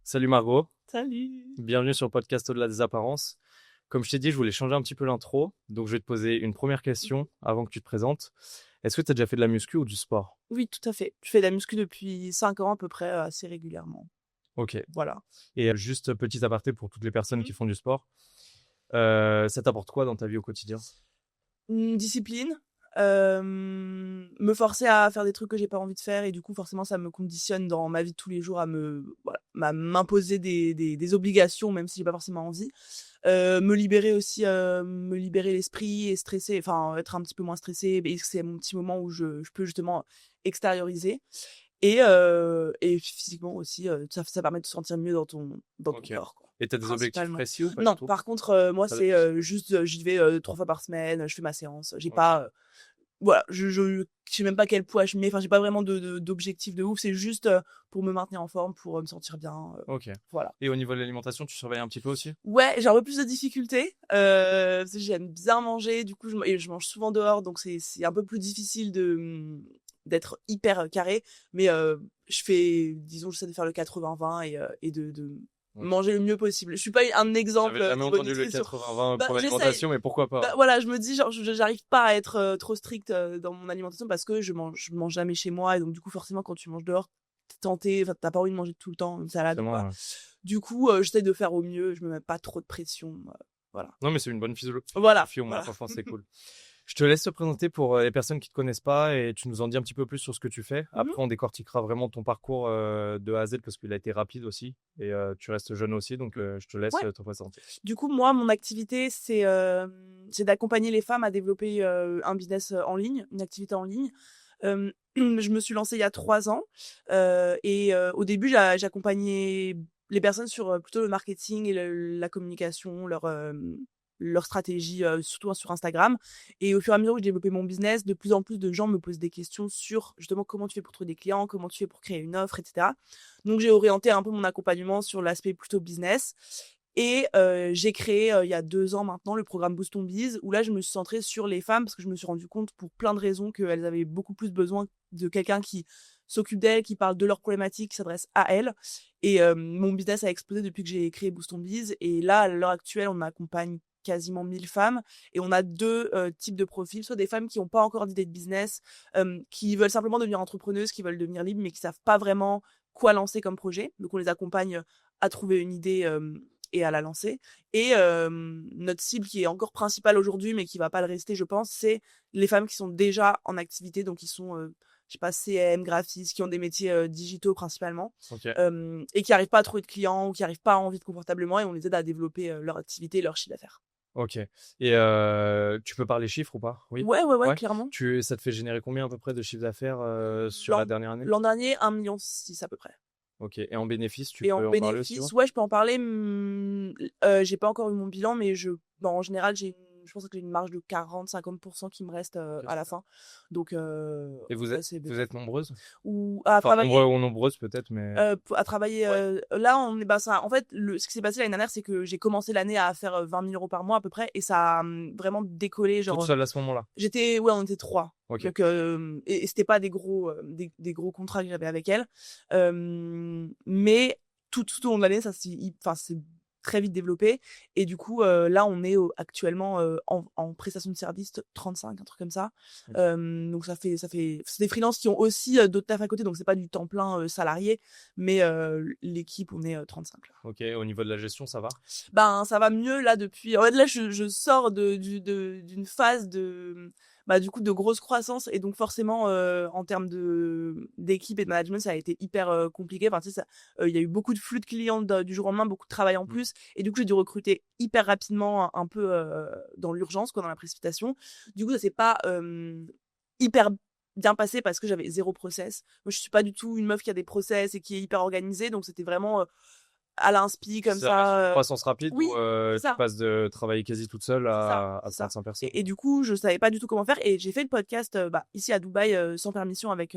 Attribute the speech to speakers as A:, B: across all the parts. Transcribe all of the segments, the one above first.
A: Salut Margot,
B: Salut.
A: bienvenue sur le podcast Au-delà des apparences. Comme je t'ai dit, je voulais changer un petit peu l'intro, donc je vais te poser une première question avant que tu te présentes. Est-ce que tu as déjà fait de la muscu ou du sport?
B: Oui, tout à fait. Je fais de la muscu depuis 5 ans à peu près, assez régulièrement.
A: Ok.
B: Voilà.
A: Et juste petit aparté pour toutes les personnes
B: Mhm.
A: qui font du sport, ça t'apporte quoi dans ta vie au quotidien?
B: Discipline, me forcer à faire des trucs que j'ai pas envie de faire et du coup forcément ça me conditionne dans ma vie de tous les jours à m'imposer des obligations même si j'ai pas forcément envie. Me libérer aussi, me libérer l'esprit et stresser, enfin être un petit peu moins stressée. Et c'est mon petit moment où je peux justement extérioriser. Et physiquement aussi, ça permet de te sentir mieux dans ton
A: Ok.
B: corps, quoi,
A: Et t'as des objectifs
B: principalement.
A: précis ou pas du
B: Non,
A: tout?
B: par contre, moi,
A: T'as-
B: c'est juste, j'y vais 3 fois par semaine, je fais ma séance. J'ai
A: Ok.
B: pas, voilà, je sais même pas quel poids je mets. Enfin, j'ai pas vraiment d'objectif de ouf. C'est juste pour me maintenir en forme, pour me sentir bien.
A: Ok.
B: Voilà.
A: Et au niveau de l'alimentation, tu surveilles un petit peu aussi?
B: Ouais, j'ai un peu plus de difficultés. Parce que j'aime bien manger. Du coup, et je mange souvent dehors, donc c'est un peu plus difficile d'être hyper carré. Mais disons, j'essaie de faire le 80-20 et de
A: Ok.
B: manger le mieux possible. Je suis pas un exemple
A: J'avais jamais
B: de bonne
A: entendu le
B: nutrition.
A: 80-20
B: Bah,
A: pour
B: j'essaye.
A: l'alimentation, mais pourquoi
B: Bah,
A: pas?
B: voilà, je me dis, genre, j'arrive pas à être trop stricte dans mon alimentation parce que je mange jamais chez moi. Et donc, du coup, forcément, quand tu manges dehors, t'es tenté, enfin, t'as pas envie de manger tout le temps une salade ou quoi.
A: Forcément, ouais.
B: Du coup, j'essaie de faire au mieux, je me mets pas trop de pression, voilà.
A: Non, mais c'est une bonne
B: Voilà,
A: philosophie au moins,
B: voilà.
A: franchement, c'est cool. Je te laisse te présenter pour les personnes qui te connaissent pas et tu nous en dis un petit peu plus sur ce que tu fais.
B: Mmh.
A: Après, on décortiquera vraiment ton parcours de A à Z parce qu'il a été rapide aussi et tu restes jeune aussi, donc je te laisse
B: Ouais.
A: te présenter.
B: Du coup, moi, mon activité, c'est d'accompagner les femmes à développer, un business, en ligne, une activité en ligne. Je me suis lancée il y a 3 ans, au début, j'accompagnais les personnes sur, plutôt le marketing et la communication, leur stratégie, surtout sur Instagram. Et au fur et à mesure où je développais mon business, de plus en plus de gens me posent des questions sur, justement, comment tu fais pour trouver des clients, comment tu fais pour créer une offre, et cetera. Donc j'ai orienté un peu mon accompagnement sur l'aspect plutôt business. Et j'ai créé, il y a 2 ans maintenant, le programme Boost Ton Biz, où là, je me suis centrée sur les femmes parce que je me suis rendu compte, pour plein de raisons, qu'elles avaient beaucoup plus besoin de quelqu'un qui s'occupe d'elles, qui parle de leurs problématiques, qui s'adresse à elles. Et mon business a explosé depuis que j'ai créé Boost Ton Biz. Et là, à l'heure actuelle, on accompagne quasiment 1000 femmes et on a 2 types de profils, soit des femmes qui ont pas encore d'idée de business, qui veulent simplement devenir entrepreneuses, qui veulent devenir libres, mais qui savent pas vraiment quoi lancer comme projet. Donc on les accompagne à trouver une idée, et à la lancer. Et notre cible qui est encore principale aujourd'hui, mais qui va pas le rester, je pense, c'est les femmes qui sont déjà en activité, donc qui sont, je sais pas, CM, graphistes, qui ont des métiers digitaux principalement,
A: Ok,
B: et qui arrivent pas à trouver de clients ou qui arrivent pas à en vivre confortablement, et on les aide à développer leur activité et leur chiffre d'affaires.
A: ok. Et tu peux parler chiffres ou pas? Oui?
B: Ouais, ouais, ouais,
A: Ouais.
B: clairement.
A: Ça te fait générer combien à peu près de chiffre d'affaires sur la
B: L'an,
A: dernière année?
B: l'an dernier, 1,6 million à peu près.
A: Ok. Et en bénéfice, tu
B: Et en
A: peux en parler aussi, ouais?
B: bénéfice, ouais, je peux en parler. J'ai pas encore eu mon bilan, mais en général, je pense que j'ai une marge de 40-50% qui me reste
A: Ok,
B: à la
A: super.
B: fin. Donc,
A: Et
B: ouais, c'est bien.
A: vous êtes nombreuses?
B: Ou à
A: Enfin, nombreux
B: travailler.
A: ou nombreuses peut-être, mais
B: À travailler,
A: ouais.
B: là, en fait, ce qui s'est passé l'année dernière, c'est que j'ai commencé l'année à faire 20 000 euros par mois à peu près, et ça a vraiment décollé.
A: Toute
B: Genre,
A: seule à ce moment-là?
B: ouais, on était 3.
A: Ok.
B: Donc, et c'était pas des gros contrats que j'avais avec elle. Mais tout au long de l'année, c'est très vite développé. Et du coup, là, on est actuellement en prestation de service 35, un truc comme ça.
A: Ok.
B: Donc c'est des freelances qui ont aussi d'autres tafs à côté, donc c'est pas du temps plein salarié, mais l'équipe, on est 35 là.
A: Ok, au niveau de la gestion, ça va?
B: Ben, ça va mieux là depuis. En fait, là, je sors d'une phase du coup, de grosse croissance, et donc forcément, en termes d'équipe et de management, ça a été hyper compliqué. Enfin, tu sais, il y a eu beaucoup de flux de clients du jour au lendemain, beaucoup de travail en
A: Mm.
B: plus, et du coup, j'ai dû recruter hyper rapidement, un peu dans l'urgence, quoi, dans la précipitation. Du coup, ça s'est pas hyper bien passé parce que j'avais zéro process. Moi, je suis pas du tout une meuf qui a des process et qui est hyper organisée, donc c'était vraiment à l'inspi comme
A: Ça reste une
B: ça.
A: croissance rapide
B: Oui,
A: où
B: c'est
A: tu
B: ça,
A: passes de travailler quasi toute seule
B: c'est ça,
A: à
B: c'est ça.
A: 35 personnes.
B: Et du coup, je savais pas du tout comment faire, et j'ai fait le podcast ici à Dubaï sans permission avec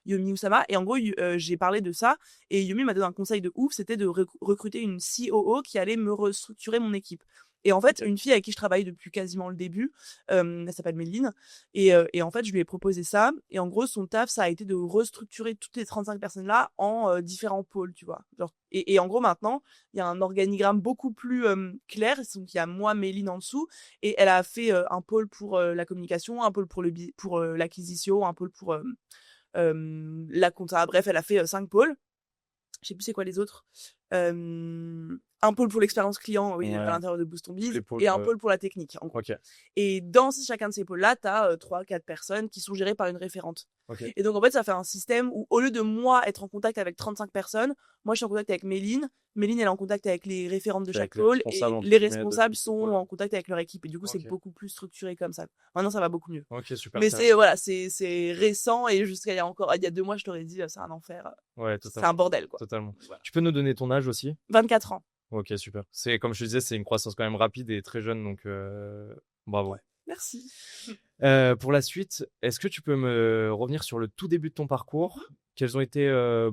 B: Yomi Usama. Et en gros, j'ai parlé de ça. Et Yomi m'a donné un conseil de ouf, c'était de recruter une COO qui allait me restructurer mon équipe. Et en fait, une fille avec qui je travaille depuis quasiment le début, elle s'appelle Méline. Et en fait, je lui ai proposé ça. Et en gros, son taf, ça a été de restructurer toutes les 35 personnes-là en différents pôles, tu vois. Genre, et en gros, maintenant, il y a un organigramme beaucoup plus clair. Donc, il y a moi, Méline en dessous. Et elle a fait un pôle pour la communication, un pôle pour l'acquisition, un pôle pour la compta. Bref, elle a fait 5 pôles. Je sais plus c'est quoi les autres. Un pôle pour l'expérience client, oui, à l'intérieur de Boost on Biz, et un pôle pour la technique, en gros.
A: Okay.
B: Et dans chacun de ces pôles-là, tu as 3-4 personnes qui sont gérées par une référente.
A: Okay.
B: Et donc, en fait, ça fait un système où, au lieu de moi être en contact avec 35 personnes, moi, je suis en contact avec Méline. Méline, elle est en contact avec les référentes de chaque pôle, et les responsables sont en contact avec leur équipe. Et du coup, c'est beaucoup plus structuré comme ça. Maintenant, ça va beaucoup mieux.
A: Ok, super.
B: Mais c'est récent, et jusqu'à il y a 2 mois, je t'aurais dit, c'est un enfer.
A: Ouais, totalement.
B: C'est un bordel, quoi.
A: Totalement. Voilà. Tu peux nous donner ton âge aussi?
B: 24 ans.
A: Ok, super. C'est comme je te disais, c'est une croissance quand même rapide et très jeune, donc bravo.
B: Ouais, merci.
A: Pour la suite, est-ce que tu peux me revenir sur le tout début de ton parcours? Quels ont été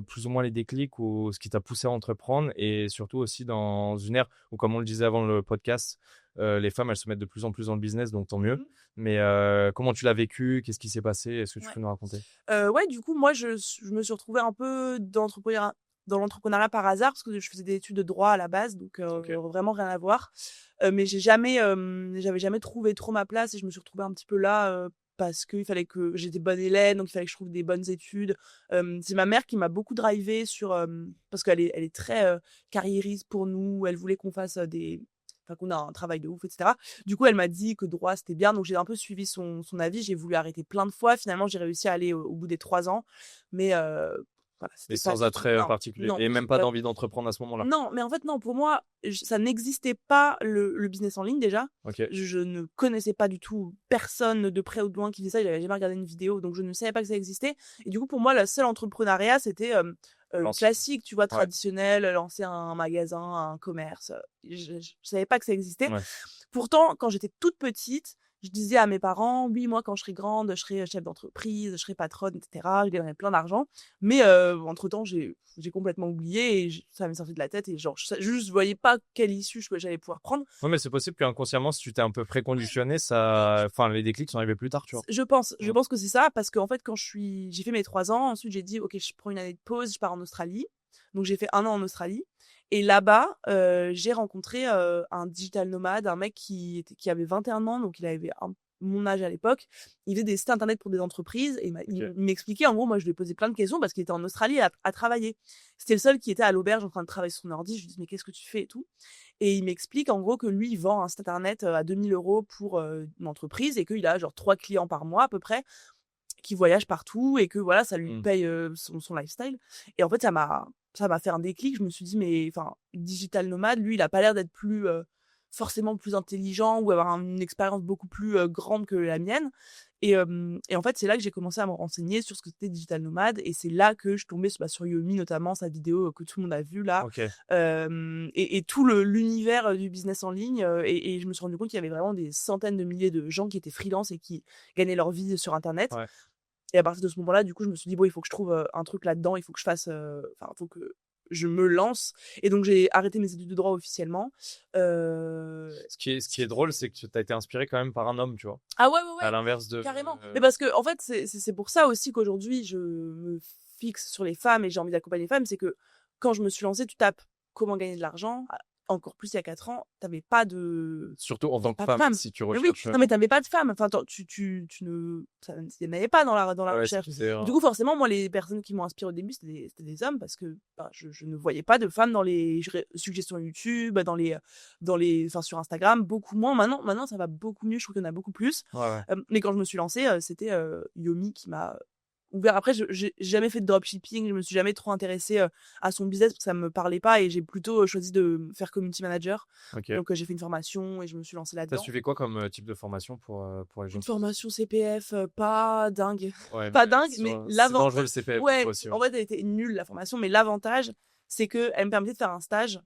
A: plus ou moins les déclics ou ce qui t'a poussé à entreprendre, et surtout aussi dans une ère où, comme on le disait avant le podcast, les femmes, elles se mettent de plus en plus dans le business, donc tant mieux. Mais comment tu l'as vécu? Qu'est-ce qui s'est passé? Est-ce que tu peux nous raconter?
B: Ouais, du coup, moi, je me suis retrouvée un peu dans l'entrepreneuriat par hasard, parce que je faisais des études de droit à la base, donc vraiment rien à voir. Mais j'avais jamais trouvé trop ma place, et je me suis retrouvée un petit peu là parce qu'il fallait que j'étais bonne élève, donc il fallait que je trouve des bonnes études. C'est ma mère qui m'a beaucoup drivée parce qu'elle est très carriériste pour nous. Elle voulait qu'on fasse qu'on a un travail de ouf, etc. Du coup, elle m'a dit que droit, c'était bien. Donc, j'ai un peu suivi son avis. J'ai voulu arrêter plein de fois. Finalement, j'ai réussi à aller au bout des 3 ans. Mais voilà,
A: mais sans attrait particulier.
B: Non,
A: et même pas d'envie d'entreprendre à ce moment-là.
B: Non, mais en fait, non. Pour moi, ça n'existait pas le business en ligne déjà.
A: Okay.
B: Je ne connaissais pas du tout personne de près ou de loin qui faisait ça. J'avais jamais regardé une vidéo, donc je ne savais pas que ça existait. Et du coup, pour moi, le seul entrepreneuriat, c'était classique, tu vois, traditionnel, lancer un magasin, un commerce. Je savais pas que ça existait. Ouais. Pourtant, quand j'étais toute petite, je disais à mes parents, oui, moi, quand je serai grande, je serai chef d'entreprise, je serai patronne, etc. Je gagnerai plein d'argent. Mais entre-temps, j'ai complètement oublié, et ça m'est sorti de la tête. Et genre, je voyais pas quelle issue j'allais pouvoir prendre.
A: Oui, mais c'est possible qu'inconsciemment, si tu t'es un peu préconditionné, les déclics sont arrivés plus tard, tu vois.
B: Je pense que c'est ça, parce qu'en fait, quand j'ai fait mes 3 ans, ensuite j'ai dit, ok, je prends une année de pause, je pars en Australie. Donc j'ai fait 1 an en Australie. Et là-bas, j'ai rencontré un digital nomade, un mec qui avait 21 ans, donc il avait mon âge à l'époque. Il faisait des sites internet pour des entreprises, et il m'expliquait, en gros, moi je lui ai posé plein de questions parce qu'il était en Australie à travailler. C'était le seul qui était à l'auberge en train de travailler sur son ordi. Je lui dis, mais qu'est-ce que tu fais et tout? Et il m'explique en gros que lui, il vend un site internet à 2 000 € pour une entreprise, et qu'il a genre 3 clients par mois à peu près, qui voyagent partout, et que voilà, ça lui paye son lifestyle. Et en fait, ça m'a fait un déclic. Je me suis dit, mais enfin, digital nomade, lui, il a pas l'air d'être forcément plus intelligent ou avoir une expérience beaucoup plus grande que la mienne. Et en fait, c'est là que j'ai commencé à me renseigner sur ce que c'était digital nomade, et c'est là que je suis tombée sur Yomi, notamment sa vidéo que tout le monde a vue là.
A: Okay.
B: Et tout l'univers du business en ligne, et je me suis rendu compte qu'il y avait vraiment des centaines de milliers de gens qui étaient freelance et qui gagnaient leur vie sur internet. Ouais. Et à partir de ce moment-là, du coup, je me suis dit, bon, il faut que je trouve un truc là-dedans, il faut que je fasse, il faut que je me lance. Et donc, j'ai arrêté mes études de droit officiellement.
A: Ce qui est drôle, c'est que tu as été inspiré quand même par un homme, tu vois.
B: Ah ouais.
A: À l'inverse de...
B: Carrément. Mais parce que, en fait, c'est pour ça aussi qu'aujourd'hui, je me fixe sur les femmes et j'ai envie d'accompagner les femmes. C'est que quand je me suis lancée, tu tapes comment gagner de l'argent. Encore plus il y a 4 ans, t'avais pas de...
A: Surtout en tant que femme, si tu recherches...
B: Oui. Non, mais t'avais pas de femme. Enfin, tu ne... Ça n'avait pas dans la recherche. Du coup, forcément, moi, les personnes qui m'ont inspiré au début, c'était des hommes, parce que je ne voyais pas de femmes dans les suggestions YouTube, sur Instagram, beaucoup moins. Maintenant, ça va beaucoup mieux. Je trouve qu'il y en a beaucoup plus.
A: Ouais.
B: Mais quand je me suis lancée, c'était Yomi qui m'a ouvert. Après, j'ai jamais fait de dropshipping, je me suis jamais trop intéressée à son business parce que ça me parlait pas, et j'ai plutôt choisi de faire community manager. Okay. Donc j'ai fait une formation et je me suis lancée là-dedans.
A: T'as suivi quoi comme type de formation pour les gens?
B: Une formation CPF, pas dingue.
A: Ouais,
B: pas dingue, mais
A: l'avantage. C'est dangereux le CPF aussi.
B: En fait, elle était nulle la formation, mais l'avantage, c'est qu'elle me permettait de faire un stage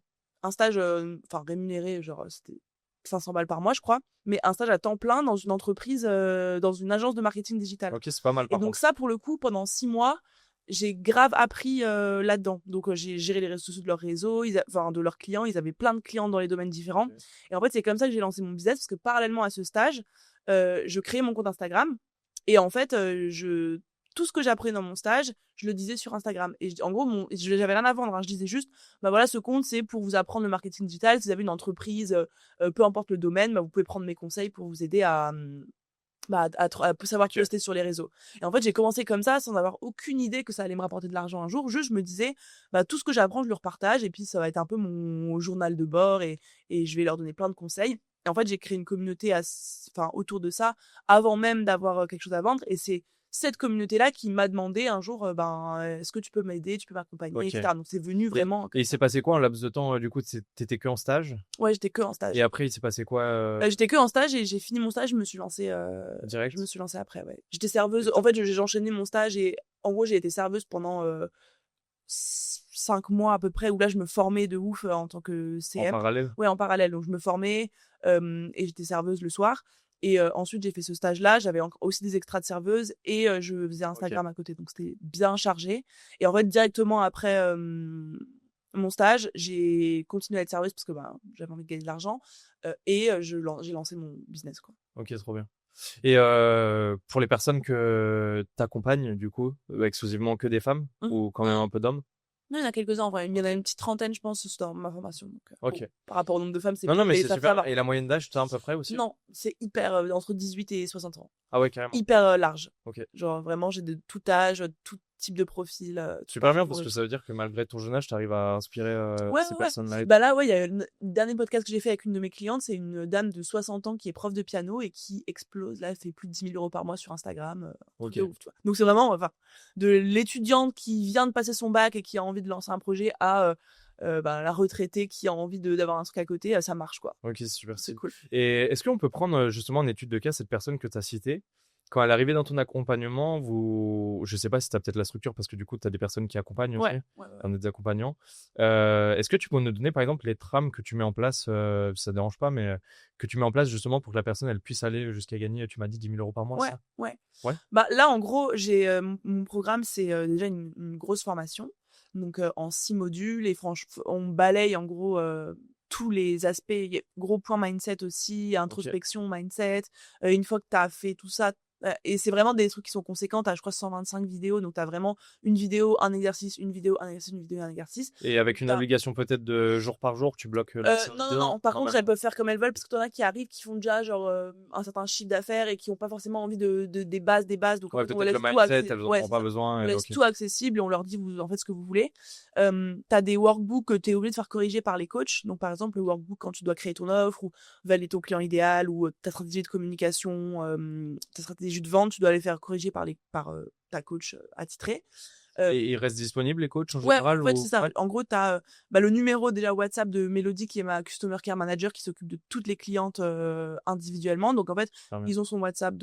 B: rémunéré, genre c'était 500 balles par mois, je crois, mais un stage à temps plein dans une entreprise, dans une agence de marketing digital.
A: Ok, c'est pas mal.
B: Et donc ça, pour le coup, pendant 6 mois, j'ai grave appris là-dedans. Donc j'ai géré les réseaux sociaux de leur réseau, de leurs clients. Ils avaient plein de clients dans les domaines différents.
A: Ok.
B: Et en fait, c'est comme ça que j'ai lancé mon business, parce que parallèlement à ce stage, je créais mon compte Instagram. Et en fait, tout ce que j'apprenais dans mon stage, je le disais sur Instagram. Et en gros, j'avais rien à vendre, hein. Je disais juste, bah voilà, ce compte, c'est pour vous apprendre le marketing digital. Si vous avez une entreprise, peu importe le domaine, bah, vous pouvez prendre mes conseils pour vous aider à savoir
A: Ok.
B: poster sur les réseaux. Et en fait, j'ai commencé comme ça, sans avoir aucune idée que ça allait me rapporter de l'argent un jour. Juste, je me disais, bah, tout ce que j'apprends, je le repartage, et puis ça va être un peu mon journal de bord, et je vais leur donner plein de conseils. Et en fait, j'ai créé une communauté autour de ça, avant même d'avoir quelque chose à vendre. Et c'est cette communauté-là qui m'a demandé un jour, est-ce que tu peux m'aider, tu peux m'accompagner,
A: Ok.
B: etc. Donc, c'est venu
A: Et
B: vraiment
A: il
B: comme
A: s'est
B: ça.
A: passé quoi en laps de temps du coup, t'étais que en stage
B: Ouais, j'étais que en
A: et
B: stage.
A: après il s'est passé quoi
B: J'étais que en stage, et j'ai fini mon stage, je me
A: direct?
B: suis lancée après, ouais. J'étais serveuse. En fait, j'ai enchaîné mon stage, et en gros, j'ai été serveuse pendant 5 mois à peu près, où là, je me formais de ouf en tant que
A: En
B: CM.
A: parallèle?
B: Ouais, en parallèle. Donc, je me formais, et j'étais serveuse le soir. Et ensuite, j'ai fait ce stage-là. J'avais aussi des extras de serveuse, et je faisais
A: Ok.
B: Instagram à côté. Donc, c'était bien chargé. Et en fait, directement après mon stage, j'ai continué à être serveuse, parce que j'avais envie de gagner de l'argent. Et j'ai lancé mon business, quoi.
A: Ok, trop bien. Et pour les personnes que t'accompagnes, du coup, exclusivement que des femmes
B: Mhm.
A: ou quand même un peu d'hommes?
B: Non, il y en a quelques-uns en vrai. Il y en a une petite trentaine, je pense, dans ma formation. Donc,
A: Ok.
B: bon, par rapport au nombre de femmes, c'est
A: Non, non,
B: peu,
A: mais
B: mais
A: c'est
B: ça
A: super.
B: va.
A: Et la moyenne d'âge, tu as à peu près aussi?
B: Non, c'est hyper entre 18 et 60 ans.
A: Ah ouais, carrément.
B: Hyper large.
A: Ok.
B: Genre vraiment, j'ai de tout âge, tout type de profil, tout
A: Super bien parce que
B: parcours.
A: ça veut dire que malgré ton jeune âge, tu arrives à inspirer
B: Ouais,
A: ces
B: ouais, ouais.
A: personnes-là.
B: Bah là, ouais, il y a le dernier podcast que j'ai fait avec une de mes clientes, c'est une dame de 60 ans qui est prof de piano et qui explose. Là, elle fait plus de 10 000 euros par mois sur Instagram. Un truc
A: Ok.
B: de ouf, tu vois. Donc c'est vraiment, enfin, de l'étudiante qui vient de passer son bac et qui a envie de lancer un projet à la retraitée qui a envie d'avoir un truc à côté, ça marche, quoi.
A: Ok, c'est super
B: C'est
A: stylé.
B: cool.
A: Et est-ce qu'on peut prendre justement en étude de cas cette personne que tu as citée? Quand elle est arrivée dans ton accompagnement, je sais pas si tu as peut-être la structure parce que du coup, tu as des personnes qui accompagnent aussi,
B: Ouais, ouais, ouais.
A: on est des accompagnants. Est-ce que tu peux nous donner par exemple les trames que tu mets en place, ça dérange pas, mais que tu mets en place justement pour que la personne elle puisse aller jusqu'à gagner, tu m'as dit 10 000 euros par mois,
B: Ouais,
A: ça?
B: ouais.
A: Ouais?
B: Bah là, en gros, j'ai mon programme, c'est déjà une grosse formation, donc en 6 modules, et franchement, on balaye en gros tous les aspects. Gros point mindset aussi,
A: Ok.
B: introspection, mindset. Une fois que tu as fait tout ça, et c'est vraiment des trucs qui sont conséquents. Tu as, je crois, 125 vidéos, donc tu as vraiment une vidéo, un exercice, une vidéo, un exercice, une vidéo, un exercice.
A: Et avec une obligation peut-être de jour par jour, tu bloques la séance
B: Non, non,
A: dedans?
B: non. Par
A: Non,
B: contre,
A: même
B: elles
A: pas.
B: peuvent faire comme elles veulent, parce que t'en as qui arrivent, qui font déjà genre un certain chiffre d'affaires et qui ont pas forcément envie des bases. Donc en
A: Ouais,
B: fait, on
A: peut-être le
B: laisse tout
A: mindset, elles en
B: ouais,
A: ont
B: c'est
A: pas
B: ça.
A: besoin.
B: On
A: Et...
B: laisse
A: Ok.
B: tout accessible, et on leur dit, vous en faites ce que vous voulez. T'as des workbooks que t'es obligé de faire corriger par les coachs. Donc par exemple, le workbook quand tu dois créer ton offre, ou valider ton client idéal, ou ta stratégie de communication, ta stratégie de vente, tu dois les faire corriger par ta coach attitrée.
A: Et ils restent disponibles les coachs en
B: Ouais,
A: général
B: en fait, c'est
A: ou...
B: ça.
A: Ouais.
B: En gros, t'as le numéro déjà WhatsApp de Mélodie, qui est ma Customer Care Manager, qui s'occupe de toutes les clientes individuellement. Donc, en fait,
A: Super bien.
B: ils ont son WhatsApp,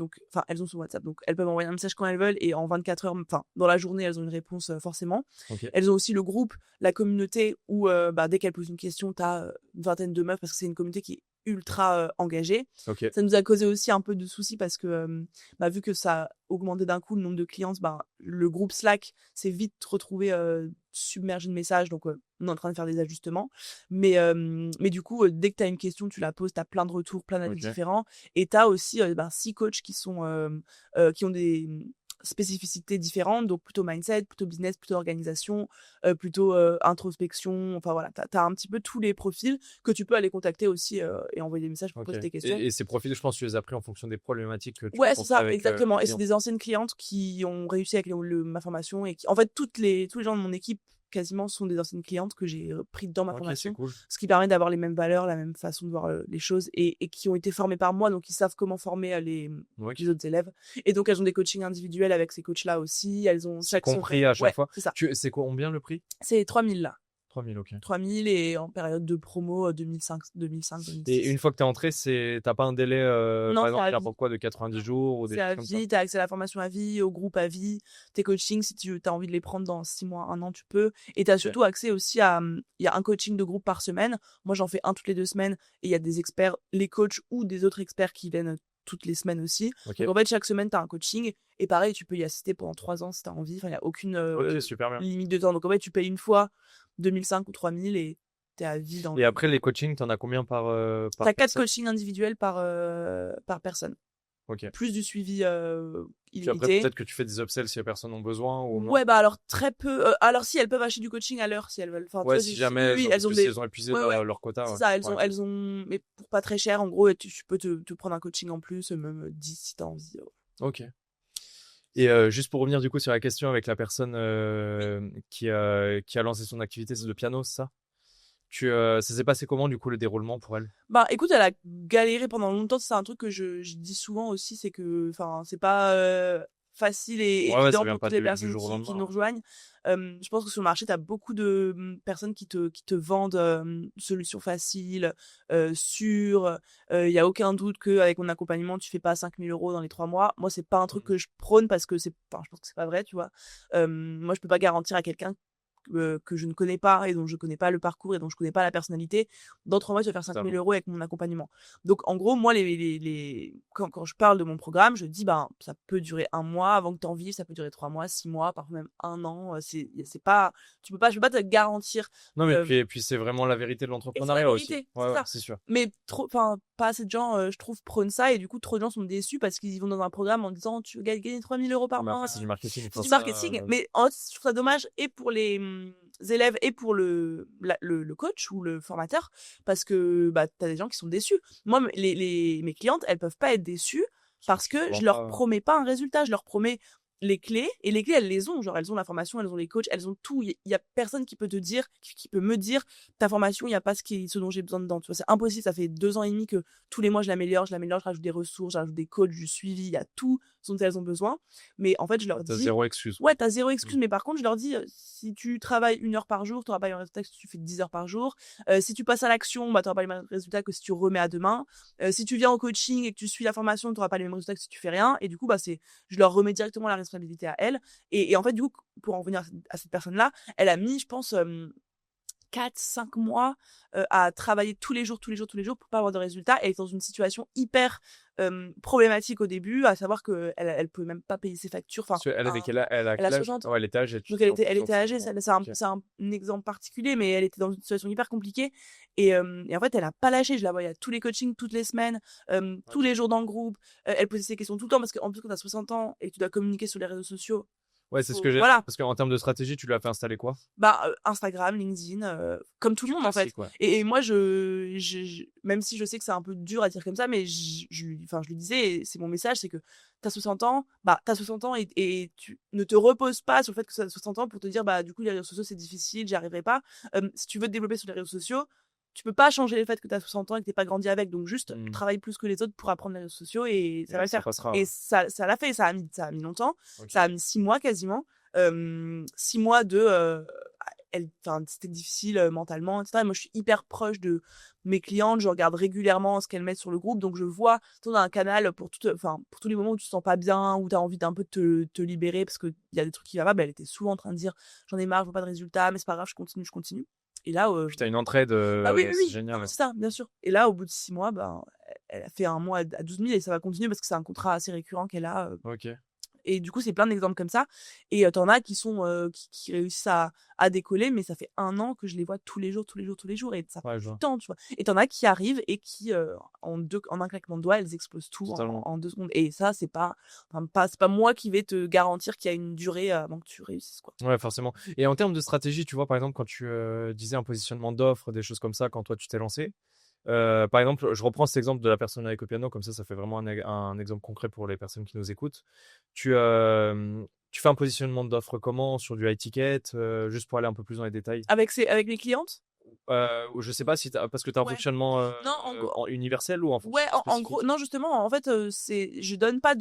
B: elles ont son WhatsApp. Donc, elles peuvent envoyer un message quand elles veulent, et en 24 heures, enfin, dans la journée, elles ont une réponse forcément.
A: Ok.
B: Elles ont aussi le groupe, la communauté, où dès qu'elles posent une question, t'as une vingtaine de meufs, parce que c'est une communauté qui est ultra engagée.
A: Ok.
B: Ça nous a causé aussi un peu de soucis, parce que vu que ça a augmenté d'un coup le nombre de clientes, le groupe Slack s'est vite retrouvé submergé de messages. Donc on est en train de faire des ajustements, mais du coup dès que tu as une question, tu la poses, tu as plein de retours, plein d'avis
A: Ok.
B: différents, et tu as aussi 6 coachs qui ont des spécificités différentes, donc plutôt mindset, plutôt business, plutôt organisation, plutôt introspection. Enfin voilà, t'as un petit peu tous les profils que tu peux aller contacter aussi, et envoyer des messages pour
A: Ok.
B: poser tes questions.
A: Et ces profils, je pense que tu les as pris en fonction des problématiques que tu
B: Ouais, c'est
A: rencontrais
B: ça,
A: avec
B: exactement.
A: les
B: Et c'est
A: clients.
B: des anciennes clientes qui ont réussi avec ma formation, et en fait, tous les gens de mon équipe quasiment sont des anciennes clientes que j'ai pris dans ma
A: Ok, c'est
B: formation,
A: cool.
B: ce qui permet d'avoir les mêmes valeurs, la même façon de voir les choses, et qui ont été formées par moi, donc ils savent comment former
A: Ok.
B: les autres élèves. Et donc elles ont des coachings individuels avec ces coachs-là aussi. Elles ont
A: C'est
B: chaque
A: compris
B: semaine.
A: à chaque
B: Ouais,
A: fois.
B: c'est ça.
A: C'est combien le prix?
B: C'est 3000 là.
A: 3 000, ok.
B: 3000, et en période de promo 2005,
A: Et
B: 2006.
A: une fois que tu es entré, t'as pas un délai,
B: Non,
A: par
B: c'est
A: exemple,
B: à vie.
A: n'importe quoi, de 90 jours ou des
B: C'est
A: choses
B: à
A: comme ça?
B: vie, tu as accès à la formation à vie, au groupe à vie, tes coachings, si tu as envie de les prendre dans 6 mois, 1 an, tu peux. Et tu as
A: Ok.
B: surtout accès aussi à... Il y a un coaching de groupe par semaine. Moi, j'en fais un toutes les 2 semaines, et il y a des experts, les coachs ou des autres experts qui viennent toutes les semaines aussi.
A: Ok.
B: Donc en fait, chaque semaine, tu as un coaching. Et pareil, tu peux y assister pendant 3 ans si tu as envie. Enfin, il n'y a aucune
A: Ok, super bien.
B: limite de temps. Donc en fait, tu payes une fois 2005 ou 3000 et tu es à vie dans
A: Et après, les coachings, t'en as combien par
B: Tu as 4
A: personne?
B: coachings individuels par personne.
A: Ok.
B: Plus du suivi
A: Puis après,
B: illimité.
A: peut-être que tu fais des upsells si les personnes ont besoin ou non.
B: Ouais, bah alors très peu. Alors si elles peuvent acheter du coaching à l'heure si elles veulent. Enfin, tu
A: Ouais,
B: vois,
A: si
B: oui,
A: jamais,
B: oui,
A: genre,
B: elles
A: parce
B: ont
A: que si
B: des.
A: elles ont épuisé
B: Ouais, ouais.
A: leur quota,
B: C'est
A: ouais.
B: ça,
A: Ouais.
B: elles ont, mais pour pas très cher, en gros, tu peux te prendre un coaching en plus, même 10 si t'as envie.
A: Ok. Et juste pour revenir du coup sur la question avec la personne qui a lancé son activité de piano, c'est ça? Ça s'est passé comment du coup le déroulement pour elle?
B: Bah écoute, elle a galéré pendant longtemps, c'est un truc que je dis souvent aussi, c'est que enfin c'est pas facile et
A: Ouais, ça
B: évident
A: vient
B: pour
A: pas
B: toutes les
A: du
B: personnes
A: jour au
B: qui
A: lendemain.
B: nous rejoignent. Je pense que sur le marché, tu as beaucoup de personnes qui te vendent solutions faciles, sûres. Il y a aucun doute qu'avec mon accompagnement, tu fais pas 5000 € dans les 3 mois. Moi, c'est pas un truc que je prône parce que enfin, je pense que c'est pas vrai, tu vois. Moi, je peux pas garantir à quelqu'un que je ne connais pas et dont je connais pas le parcours et dont je connais pas la personnalité, dans 3 mois, tu vas faire 5000 € avec mon accompagnement. Donc, en gros, moi, quand je parle de mon programme, je dis, ben, ça peut durer 1 mois avant que tu en vives, ça peut durer 3 mois, 6 mois, parfois même 1 an. C'est pas, je peux pas te garantir.
A: Non, mais
B: euh,
A: puis c'est vraiment la vérité de
B: et c'est la
A: l'entrepreneuriat aussi.
B: vérité,
A: Ouais,
B: c'est
A: ouais,
B: ça.
A: c'est sûr.
B: Mais pas assez de gens, je trouve, prônent ça et du coup, trop de gens sont déçus parce qu'ils vont dans un programme en disant, tu veux gagner 3000 € par
A: Non, mais
B: mois.
A: après, c'est du marketing.
B: C'est du marketing, mais en fait, je trouve ça dommage et pour les élèves et pour le coach ou le formateur parce que bah, tu as des gens qui sont déçus. Moi, mes clientes, elles peuvent pas être déçues parce que je leur promets pas un résultat, je leur promets les clés et les clés elles les ont, genre elles ont la formation, elles ont les coachs, elles ont tout. Il y a personne qui peut te dire, qui peut me dire ta formation, il y a pas ce dont j'ai besoin dedans, tu vois, c'est impossible. Ça fait 2 ans et demi que tous les mois je l'améliore, je rajoute des ressources, je rajoute des coachs, du suivi, il y a tout ce dont elles ont besoin. Mais en fait, je leur
A: T'as
B: dis
A: zéro excuse.
B: ouais, t'as zéro excuse, mais par contre, je leur dis, si tu travailles 1 heure par jour, t'auras pas le même résultat que si tu fais 10 heures par jour. Si tu passes à l'action, bah, t'auras pas le même résultat que si tu remets à demain. Si tu viens au coaching et que tu suis la formation, t'auras pas les mêmes résultats que si tu fais rien. Et du coup, bah, je leur remets directement la responsabilité à elles. Et en fait, du coup, pour en revenir à cette personne-là, elle a mis, je pense, 4-5 mois à travailler tous les jours pour pas avoir de résultats. Elle est dans une situation hyper problématique au début, à savoir qu'elle pouvait même pas payer ses factures. Enfin,
A: Elle avait quel âge? Elle a
B: elle a
A: quel âge?
B: 60 ans.
A: Ouais, elle était âgée.
B: Donc elle était âgée, c'est un exemple particulier, mais elle était dans une situation hyper compliquée. Et en fait, elle a pas lâché. Je la voyais à tous les coachings, toutes les semaines, tous les jours dans le groupe. Elle posait ses questions tout le temps parce qu'en plus, quand t'as 60 ans et que tu dois communiquer sur les réseaux sociaux,
A: Ouais, c'est ce que j'ai.
B: voilà.
A: Parce qu'en termes de stratégie, tu lui as fait installer quoi?
B: Bah, Instagram, LinkedIn, comme tout le monde en fait.
A: Ouais.
B: Et moi, même si je sais que c'est un peu dur à dire comme ça, mais je lui disais, et c'est mon message, c'est que t'as 60 ans, bah, t'as 60 ans et tu ne te reposes pas sur le fait que tu as 60 ans pour te dire, bah, du coup, les réseaux sociaux, c'est difficile, j'y arriverai pas. Si tu veux te développer sur les réseaux sociaux, tu peux pas changer le fait que t'as 60 ans et que t'es pas grandi avec. Donc, juste, travaille plus que les autres pour apprendre les réseaux sociaux et ça va le faire.
A: Passera,
B: et
A: ouais.
B: ça l'a fait, ça a mis longtemps.
A: Ok.
B: Ça a mis 6 mois quasiment. 6 mois de c'était difficile mentalement, etc. Et moi, je suis hyper proche de mes clientes, je regarde régulièrement ce qu'elles mettent sur le groupe, donc je vois, on a un canal pour tous les moments où tu te sens pas bien, où tu as envie d'un peu de te libérer parce qu'il y a des trucs qui va pas. Elle était souvent en train de dire, j'en ai marre, je vois pas de résultats, mais c'est pas grave, je continue. Et là,
A: Puis t'as une entraide,
B: bah oui,
A: c'est génial.
B: c'est ça, bien sûr. Et là, au bout de 6 mois, ben, elle a fait un mois à 12 000 et ça va continuer parce que c'est un contrat assez récurrent qu'elle a.
A: Ok.
B: Et du coup, c'est plein d'exemples comme ça. Et t'en as qui sont qui réussissent à décoller, mais ça fait 1 an que je les vois tous les jours. Et ça prend du temps, tu vois. Et t'en as qui arrivent et qui, en un claquement de doigts, elles explosent tout en 2 secondes. Et ça, c'est pas moi qui vais te garantir qu'il y a une durée avant que tu réussisses, quoi.
A: Ouais, forcément. Et en termes de stratégie, tu vois, par exemple, quand tu disais un positionnement d'offre, des choses comme ça, quand toi tu t'es lancé, par exemple, je reprends cet exemple de la personne avec le piano, comme ça fait vraiment un exemple concret pour les personnes qui nous écoutent. Tu fais un positionnement d'offre comment sur du high ticket, juste pour aller un peu plus dans les détails.
B: Avec les clientes?
A: Je sais pas si parce que tu as un fonctionnement
B: Non,
A: universel ou en
B: ouais,
A: fonction
B: en gros, non, justement, en fait, je donne pas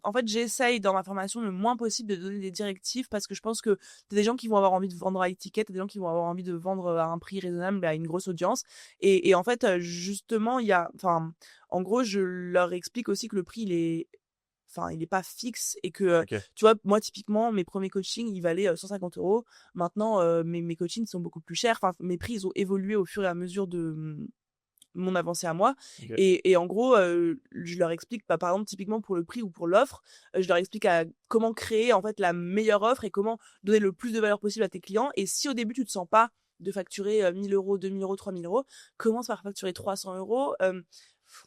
B: en fait, j'essaye dans ma formation le moins possible de donner des directives parce que je pense que t'as des gens qui vont avoir envie de vendre à étiquette, t'as des gens qui vont avoir envie de vendre à un prix raisonnable à une grosse audience. Et en fait, justement, en gros, je leur explique aussi que le prix, il est pas fixe et que, tu vois, moi, typiquement, mes premiers coachings, ils valaient 150 €. Maintenant, mes coachings sont beaucoup plus chers. Enfin, mes prix, ils ont évolué au fur et à mesure de mon avancée à moi.
A: OK.
B: Et en gros, je leur explique, bah, par exemple, typiquement pour le prix ou pour l'offre, je leur explique comment créer en fait la meilleure offre et comment donner le plus de valeur possible à tes clients. Et si au début tu te sens pas de facturer 1 000 €, 2 000 €, 3 000 €, commence par facturer 300 €.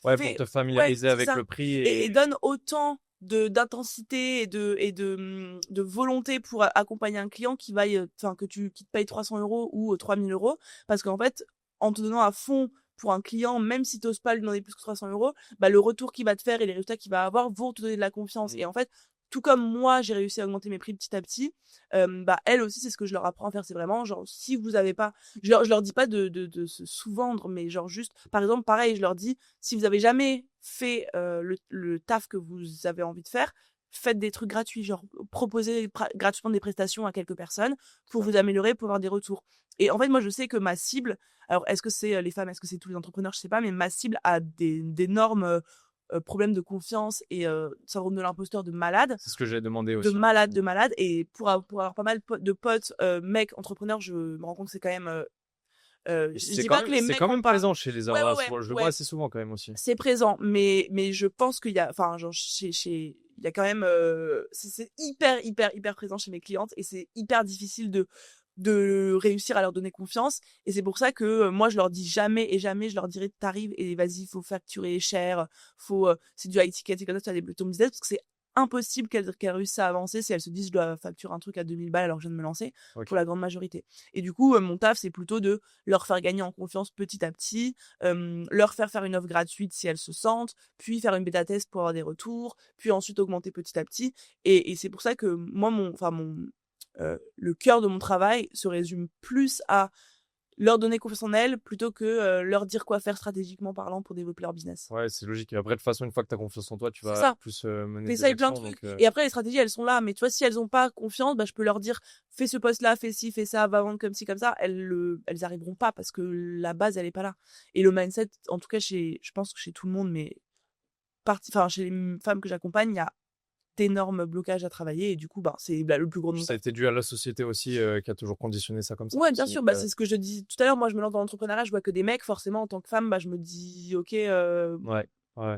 A: Ouais, pour te
B: Ouais,
A: familiariser
B: c'est
A: avec
B: ça.
A: le prix
B: Et
A: et
B: donne autant d'intensité et de volonté pour accompagner un client qui te paye 300 € ou 3 000 €. Parce qu'en fait, en te donnant à fond pour un client, même si tu n'oses pas lui demander plus que 300 €, bah, le retour qu'il va te faire et les résultats qu'il va avoir vont te donner de la confiance.
A: mmh,
B: Et en fait, tout comme moi, j'ai réussi à augmenter mes prix petit à petit, bah, elles aussi, c'est ce que je leur apprends à faire. C'est vraiment genre, si vous avez pas, je leur dis pas de se sous-vendre, mais genre juste, par exemple, pareil, je leur dis, si vous avez jamais fait le taf que vous avez envie de faire, faites des trucs gratuits, genre proposez gratuitement des prestations à quelques personnes pour
A: ça.
B: vous améliorer, pour avoir des retours. Et en fait, moi, je sais que ma cible, alors est-ce que c'est les femmes, est-ce que c'est tous les entrepreneurs, je sais pas, mais ma cible a d'énormes problèmes de confiance et syndrome de l'imposteur
A: C'est ce que j'ai demandé
B: de
A: aussi.
B: malade, de malade. Et pour avoir pas mal de potes mecs entrepreneurs, je me rends compte que c'est quand même je dis pas que les
A: C'est
B: mecs
A: quand
B: ont
A: même
B: pas.
A: présent chez les
B: Ouais,
A: Arabes.
B: ouais, ouais,
A: Je le vois
B: ouais.
A: assez souvent quand même aussi.
B: C'est présent, mais je pense qu'il y a, enfin, genre, il y a quand même, c'est hyper, hyper, hyper présent chez mes clientes et c'est hyper difficile de réussir à leur donner confiance. Et c'est pour ça que moi, je leur dis jamais et jamais, je leur dirai, t'arrives et vas-y, faut facturer cher, c'est du high ticket, c'est comme ça, tu as des ton business, parce que c'est impossible qu'elles réussissent à avancer si elles se disent, je dois facturer un truc à 2000 balles alors que je viens de me lancer,
A: OK.
B: pour la grande majorité. Et du coup, mon taf, c'est plutôt de leur faire gagner en confiance petit à petit, leur faire une offre gratuite si elles se sentent, puis faire une bêta test pour avoir des retours, puis ensuite augmenter petit à petit. Et c'est pour ça que moi, le cœur de mon travail se résume plus à leur donner confiance en elles plutôt que leur dire quoi faire stratégiquement parlant pour développer leur business.
A: Ouais, c'est logique. Et après, de toute façon, une fois que tu as confiance en toi, tu
B: C'est
A: vas
B: ça.
A: plus mener
B: Fais
A: des
B: ça et plein de
A: actions.
B: trucs.
A: Donc,
B: Et après, les stratégies, elles sont là. Mais tu vois, si elles ont pas confiance, bah, je peux leur dire, fais ce post-là, fais ci, fais ça, va vendre comme ci, comme ça. Elles arriveront pas parce que la base, elle est pas là. Et le mindset, en tout cas, je pense que chez tout le monde, mais chez les femmes que j'accompagne, il y a d'énormes blocages à travailler. Et du coup, bah, c'est le plus gros de mon
A: ça a
B: taf.
A: été dû à la société aussi qui a toujours conditionné ça comme ça
B: Ouais, bien
A: aussi.
B: sûr,
A: Donc,
B: bah, c'est ce que je dis tout à l'heure. Moi, je me lance dans l'entrepreneuriat, je vois que des mecs, forcément, en tant que femme, bah, je me dis, ok,
A: ouais, ouais,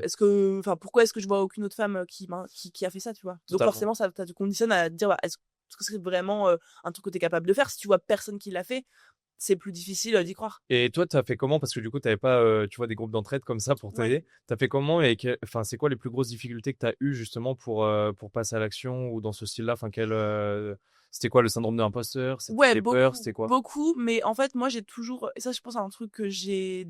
B: pourquoi est-ce que je vois aucune autre femme qui a fait ça, tu vois? Donc
A: totalement.
B: forcément, ça te conditionne à te dire, bah, est-ce que c'est vraiment un truc que tu es capable de faire? Si tu vois personne qui l'a fait, c'est plus difficile d'y croire.
A: Et toi, tu as fait comment? Parce que du coup, tu n'avais pas, tu vois, des groupes d'entraide comme ça pour
B: Ouais.
A: t'aider. Tu as fait comment et enfin, c'est quoi les plus grosses difficultés que tu as eues justement pour passer à l'action ou dans ce style-là? Enfin, c'était quoi le syndrome de l'imposteur? C'était
B: Ouais,
A: des peurs?
B: beaucoup,
A: C'était quoi?
B: beaucoup, mais en fait, moi, j'ai toujours, et ça, je pense, c'est un truc que j'ai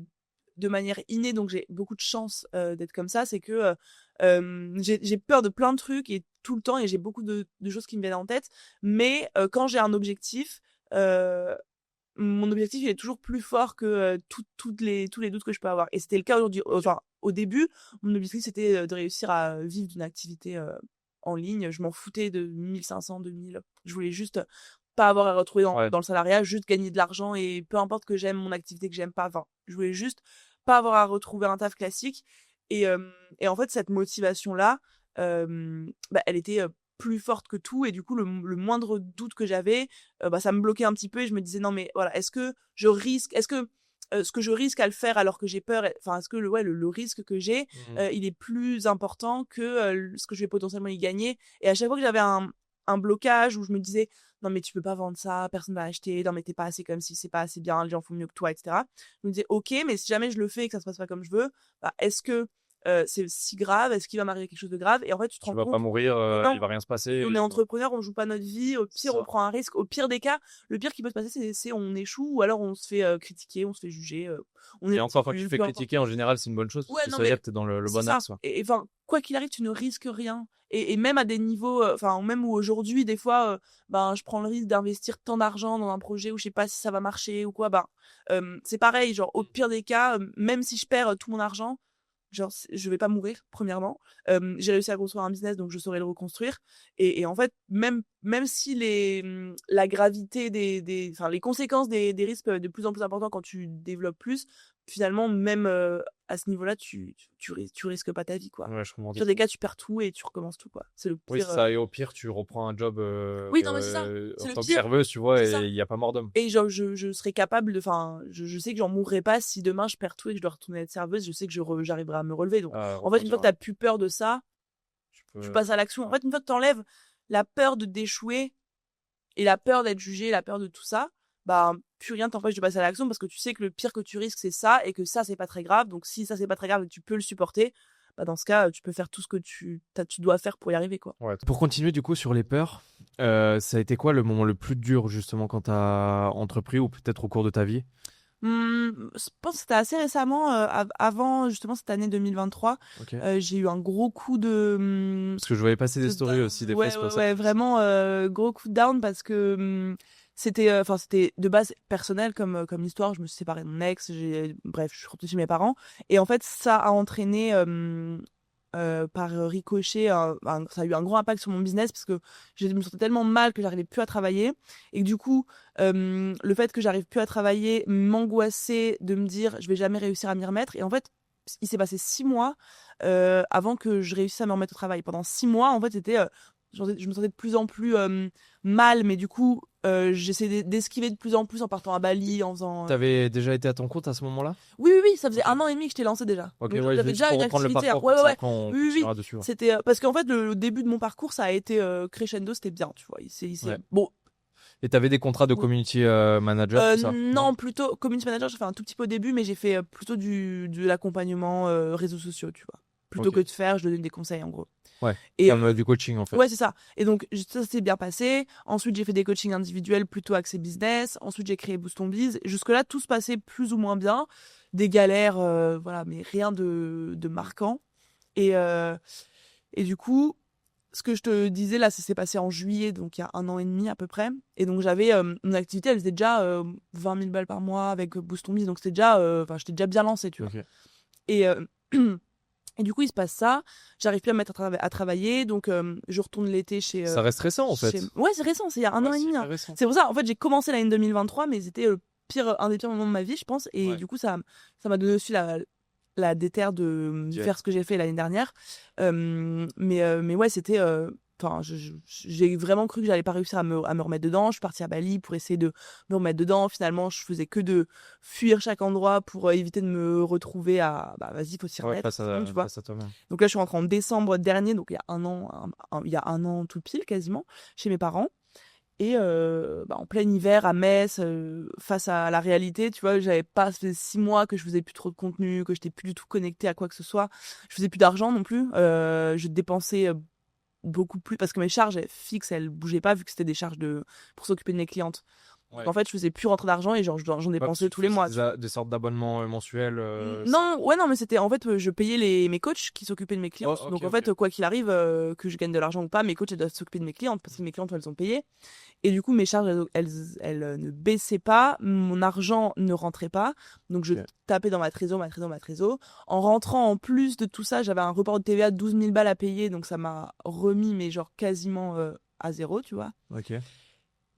B: de manière innée, donc j'ai beaucoup de chance d'être comme ça, c'est que j'ai peur de plein de trucs et tout le temps, et j'ai beaucoup de choses qui me viennent en tête, mais quand j'ai un objectif, euh, mon objectif, il est toujours plus fort que tous les doutes que je peux avoir. Et c'était le cas aujourd'hui. Enfin, au début, mon objectif, c'était de réussir à vivre d'une activité en ligne. Je m'en foutais de 1500, 2000. Je voulais juste pas avoir à retrouver
A: Ouais,
B: dans le salariat, juste gagner de l'argent et peu importe que j'aime mon activité, que j'aime pas. Enfin, je voulais juste pas avoir à retrouver un taf classique. Et, euh, et en fait, cette motivation-là, bah, elle était plus forte que tout. Et du coup, le moindre doute que j'avais, bah, ça me bloquait un petit peu et je me disais non mais voilà, est-ce que ce que je risque à le faire alors que j'ai peur, enfin est-ce que le risque que j'ai
A: mmh,
B: il est plus important que ce que je vais potentiellement y gagner. Et à chaque fois que j'avais un blocage où je me disais non mais tu peux pas vendre ça, personne va acheter, non mais t'es pas assez comme si, c'est pas assez bien, les gens font mieux que toi, etc. Je me disais ok, mais si jamais je le fais et que ça se passe pas comme je veux, bah, est-ce que c'est si grave, est-ce qu'il va m'arriver quelque chose de grave? Et en fait tu te
A: tu
B: rends
A: vas pas
B: compte
A: mourir,
B: que
A: il
B: non,
A: va rien se passer.
B: on est entrepreneur, on joue pas notre vie. Au
A: C'est
B: pire, on
A: ça.
B: prend un risque. Au pire des cas, le pire qui peut se passer, c'est on échoue ou alors on se fait critiquer, on se fait juger, on est
A: Et encore, quand tu
B: ridicule,
A: te fais
B: peu importe.
A: critiquer, en général, c'est une bonne chose parce
B: Ouais,
A: que
B: non,
A: ça veut dire
B: mais
A: que tu es dans le
B: c'est
A: bon
B: ça.
A: axe, ouais.
B: Et enfin, quoi qu'il arrive, tu ne risques rien. Et même à des niveaux, enfin, même où aujourd'hui, des fois, ben, je prends le risque d'investir tant d'argent dans un projet où je sais pas si ça va marcher ou quoi, ben, c'est pareil. Genre, au pire des cas, même si je perds tout mon argent, genre, je vais pas mourir, premièrement. J'ai réussi à construire un business, donc je saurai le reconstruire. Et en fait, même si la gravité enfin, les conséquences des risques de plus en plus importants quand tu développes plus, finalement, même à ce niveau-là, tu risques pas ta vie, quoi.
A: Ouais, je comprends.
B: Sur des cas, tu perds tout et tu recommences tout, quoi. C'est le
A: Oui,
B: pire.
A: c'est ça. Et au pire, tu reprends un job
B: Oui, non, mais c'est ça. C'est
A: en
B: le
A: tant que
B: pire.
A: serveuse, tu vois,
B: C'est ça.
A: et il n'y a pas mort d'homme.
B: Et genre, je serais capable de. Enfin, je sais que j'en mourrais pas si demain je perds tout et que je dois retourner être serveuse. Je sais que j'arriverai à me relever. Donc, en fait, une fois que t'as plus peur de ça, tu passes à l'action. En fait, une fois que t'enlèves la peur d'échouer et la peur d'être jugé, la peur de tout ça, bah, plus rien t'empêche de passer à l'action parce que tu sais que le pire que tu risques, c'est ça et que ça, c'est pas très grave. Donc, si ça, c'est pas très grave et que tu peux le supporter, bah, dans ce cas, tu peux faire tout ce que tu dois faire pour y arriver, quoi.
A: Ouais. Pour continuer, du coup, sur les peurs, ça a été quoi le moment le plus dur, justement, quand tu as entrepris ou peut-être au cours de ta vie?
B: Je pense que c'était assez récemment, avant justement cette année 2023.
A: Ok.
B: J'ai eu un gros coup de.
A: Parce que je voyais passer des
B: de
A: stories
B: down.
A: aussi des
B: Ouais,
A: fois, c'est pour
B: ouais,
A: ça.
B: ouais, vraiment gros coup de down parce que c'était de base personnel comme histoire. Je me suis séparée de mon ex, bref, je suis retournée chez mes parents. Et en fait, ça a entraîné par ricochet, ça a eu un gros impact sur mon business parce que je me sentais tellement mal que j'arrivais plus à travailler et que du coup le fait que j'arrive plus à travailler m'angoissait de me dire je vais jamais réussir à m'y remettre. Et en fait il s'est passé 6 mois avant que je réussisse à me remettre au travail. Pendant 6 mois en fait c'était je me sentais de plus en plus mal, mais du coup j'essayais d'esquiver de plus en plus en partant à Bali, en faisant
A: T'avais déjà été à ton compte à ce moment-là?
B: oui, ça faisait
A: Ok.
B: 1 an et demi que je t'ai lancé déjà.
A: Ok,
B: Donc
A: ouais,
B: j'avais déjà
A: pour
B: une
A: reprendre le
B: activité.
A: parcours,
B: Ouais,
A: comme ça,
B: ouais.
A: après, on
B: Oui.
A: continuera dessus. Ouais.
B: C'était parce qu'en fait le début de mon parcours ça a été crescendo, c'était bien, tu vois.
A: Ouais.
B: Bon.
A: Et t'avais des contrats de
B: Oui.
A: community manager, tout ça?
B: Non, plutôt community manager, j'ai fait un tout petit peu au début, mais j'ai fait plutôt de l'accompagnement réseaux sociaux, tu vois. Plutôt
A: Ok.
B: que de faire, je donnais des conseils en gros.
A: Ouais,
B: Et
A: comme du coaching en fait.
B: ouais, c'est ça. Et donc, ça s'est bien passé. Ensuite, j'ai fait des coachings individuels plutôt axés business. Ensuite, j'ai créé Boost Ton Biz. Jusque-là, tout se passait plus ou moins bien. Des galères, voilà, mais rien de marquant. Et du coup, ce que je te disais là, ça s'est passé en juillet, donc il y a 1 an et demi à peu près. Et donc, j'avais mon activité, elle faisait déjà 20 000 balles par mois avec Boost Ton Biz. Donc, c'était déjà, j'étais déjà bien lancée, tu vois.
A: Ok.
B: Et. Et du coup, il se passe ça. J'arrive plus à me mettre à travailler. Donc, je retourne l'été chez.
A: Ça reste récent en fait.
B: Ouais, c'est récent. C'est il y a 1 an et demi.
A: C'est
B: Hein.
A: récent.
B: C'est pour ça, en fait, j'ai commencé l'année 2023, mais c'était un des pires moments de ma vie, je pense. Et
A: Ouais.
B: du coup, ça m'a donné aussi la déterre de faire ce que j'ai fait l'année dernière. Mais ouais, c'était. Enfin, j'ai vraiment cru que j'allais pas réussir à me remettre dedans. Je suis partie à Bali pour essayer de me remettre dedans. Finalement, je faisais que de fuir chaque endroit pour éviter de me retrouver à bah vas-y, faut s'y
A: Ouais,
B: remettre. Tu vois.
A: face à toi-même.
B: Donc là, je suis rentrée en décembre dernier, donc il y a il y a 1 an tout pile quasiment, chez mes parents. Et en plein hiver à Metz, face à la réalité, tu vois, j'avais pas fait 6 mois que je faisais plus trop de contenu, que j'étais plus du tout connectée à quoi que ce soit. Je faisais plus d'argent non plus. Je dépensais beaucoup plus parce que mes charges fixes, elles bougeaient pas vu que c'était des charges pour s'occuper de mes clientes.
A: Ouais.
B: Donc en fait, je faisais plus rentrer d'argent et genre j'en dépensais tous les mois.
A: Des sortes d'abonnements mensuels.
B: Non, mais c'était en fait je payais mes coachs qui s'occupaient de mes clientes.
A: Oh, ok,
B: Donc en
A: ok.
B: fait, quoi qu'il arrive, que je gagne de l'argent ou pas, mes coachs elles doivent s'occuper de mes clientes parce que mes clientes elles sont payées. Et du coup, mes charges elles ne baissaient pas, mon argent ne rentrait pas. Donc je tapais dans ma trésor. En rentrant en plus de tout ça, j'avais un report de TVA de 12 000 balles à payer, donc ça m'a remis mais genre quasiment à zéro, tu vois.
A: Ok.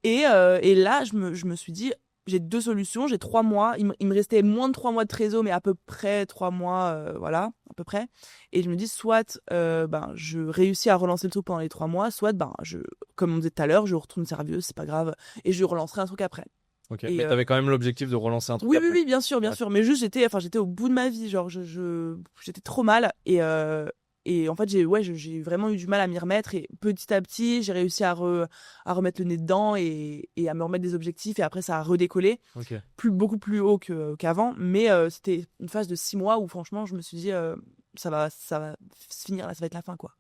B: Et là, je me suis dit, j'ai 2 solutions, j'ai 3 mois. Il me restait moins de 3 mois de trésor, mais à peu près 3 mois, voilà, à peu près. Et je me dis, soit je réussis à relancer le truc pendant les 3 mois, soit, comme on disait tout à l'heure, je retourne serveuse, c'est pas grave, et je relancerai un truc après.
A: Ok.
B: Et,
A: mais t'avais quand même l'objectif de relancer un truc
B: Oui,
A: après.
B: oui, bien sûr. Mais juste, j'étais au bout de ma vie, genre, j'étais trop mal. Et en fait, j'ai vraiment eu du mal à m'y remettre. Et petit à petit, j'ai réussi à remettre le nez dedans et à me remettre des objectifs. Et après, ça a redécollé.
A: Ok.
B: Beaucoup plus haut qu'avant. Mais c'était une phase de 6 mois où, franchement, je me suis dit, ça va se finir là, ça va être la fin, quoi.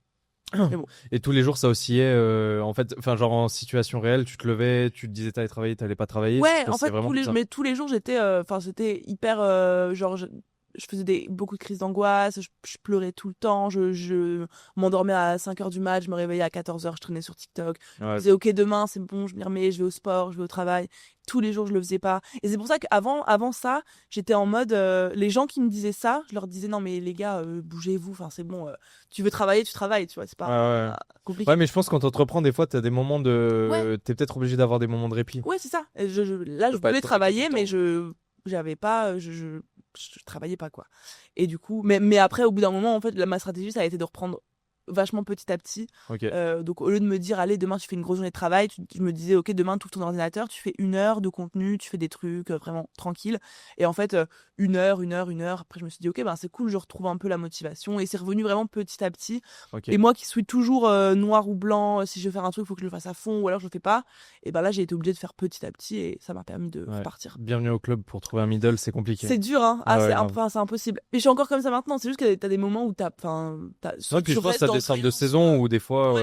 B: Mais bon.
A: Et tous les jours, ça oscillait. En fait, enfin, genre en situation réelle, tu te levais, tu te disais t'allais travailler, t'allais pas travailler.
B: Ouais,
A: Ça,
B: en fait,
A: vraiment
B: tous les jours, j'étais, c'était hyper, genre, je faisais beaucoup de crises d'angoisse, je pleurais tout le temps, je m'endormais à 5h du mat, je me réveillais à 14h, je traînais sur TikTok. Je disais, ok, demain, c'est bon, je m'y remets, je vais au sport, je vais au travail. Tous les jours, je le faisais pas. Et c'est pour ça qu'avant ça, j'étais en mode, les gens qui me disaient ça, je leur disais, non, mais les gars, bougez-vous, enfin, c'est bon, tu veux travailler, tu travailles, tu vois, c'est pas compliqué.
A: Ouais, mais je pense que quand t'entreprends, des fois, t'as des moments t'es peut-être obligé d'avoir des moments de répit.
B: Ouais, c'est ça. Et là, je voulais travailler, mais j'avais pas, je travaillais pas, quoi. Et du coup, mais après, au bout d'un moment, en fait, ma stratégie, ça a été de reprendre vachement petit à petit. Donc, au lieu de me dire, allez, demain, tu fais une grosse journée de travail, je me disais, ok, demain, tu ouvres ton ordinateur, tu fais 1 heure de contenu, tu fais des trucs vraiment tranquilles. Et en fait, 1 heure. Après, je me suis dit, ok, ben, c'est cool, je retrouve un peu la motivation. Et c'est revenu vraiment petit à petit. Et moi qui suis toujours noir ou blanc, si je veux faire un truc, il faut que je le fasse à fond, ou alors je le fais pas. Et ben là, j'ai été obligée de faire petit à petit et ça m'a permis de repartir.
A: Bienvenue au club, pour trouver un middle, c'est compliqué.
B: C'est dur, hein. C'est impossible. Et je suis encore comme ça maintenant. C'est juste que t'as des moments où
A: puis je pense que ça descend de saison où des fois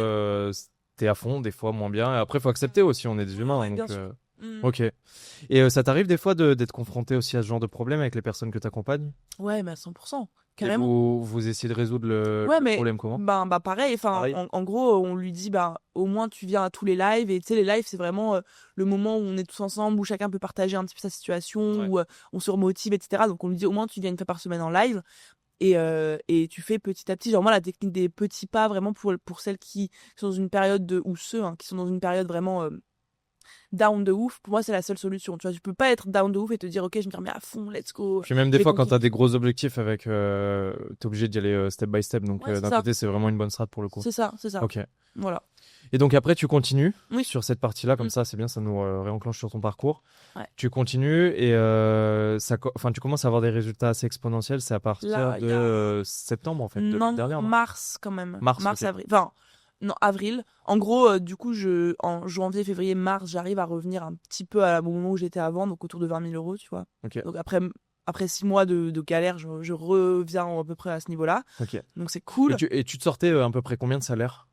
A: t'es à fond, des fois moins bien. Et après, faut accepter aussi, on est des humains. Donc, ok. Et ça t'arrive des fois d'être confronté aussi à ce genre de problème avec les personnes que t'accompagnes?
B: Ouais, mais à 100%. Carrément.
A: Vous essayez de résoudre le problème comment?
B: Pareil. En gros, on lui dit, au moins tu viens à tous les lives. Et tu sais, les lives, c'est vraiment le moment où on est tous ensemble, où chacun peut partager un petit peu sa situation, où on se remotive, etc. Donc on lui dit, au moins tu viens une fois par semaine en live. Et tu fais petit à petit, genre moi la technique des petits pas vraiment pour celles qui sont dans une période ou ceux qui sont dans une période vraiment down de ouf, pour moi c'est la seule solution, tu vois, tu peux pas être down de ouf et te dire ok je me remets à fond, let's go.
A: Puis même des fois quand t'as des gros objectifs avec t'es obligé d'y aller step by step, donc d'un côté c'est vraiment une bonne strat pour le coup.
B: C'est ça.
A: Ok.
B: Voilà.
A: Et donc après tu continues sur cette partie-là, comme ça c'est bien, ça nous réenclenche sur ton parcours. Tu continues et tu commences à avoir des résultats assez exponentiels, c'est à partir de septembre en fait, de dernière.
B: Mars quand même.
A: Mars,
B: avril. Enfin, non, avril. En gros, du coup, en janvier, février, mars, j'arrive à revenir un petit peu au moment où j'étais avant, donc autour de 20 000 €, tu vois. Donc après 6 mois de galère, je reviens à peu près à ce niveau-là. Donc c'est cool.
A: Et tu te sortais à peu près combien de salaire?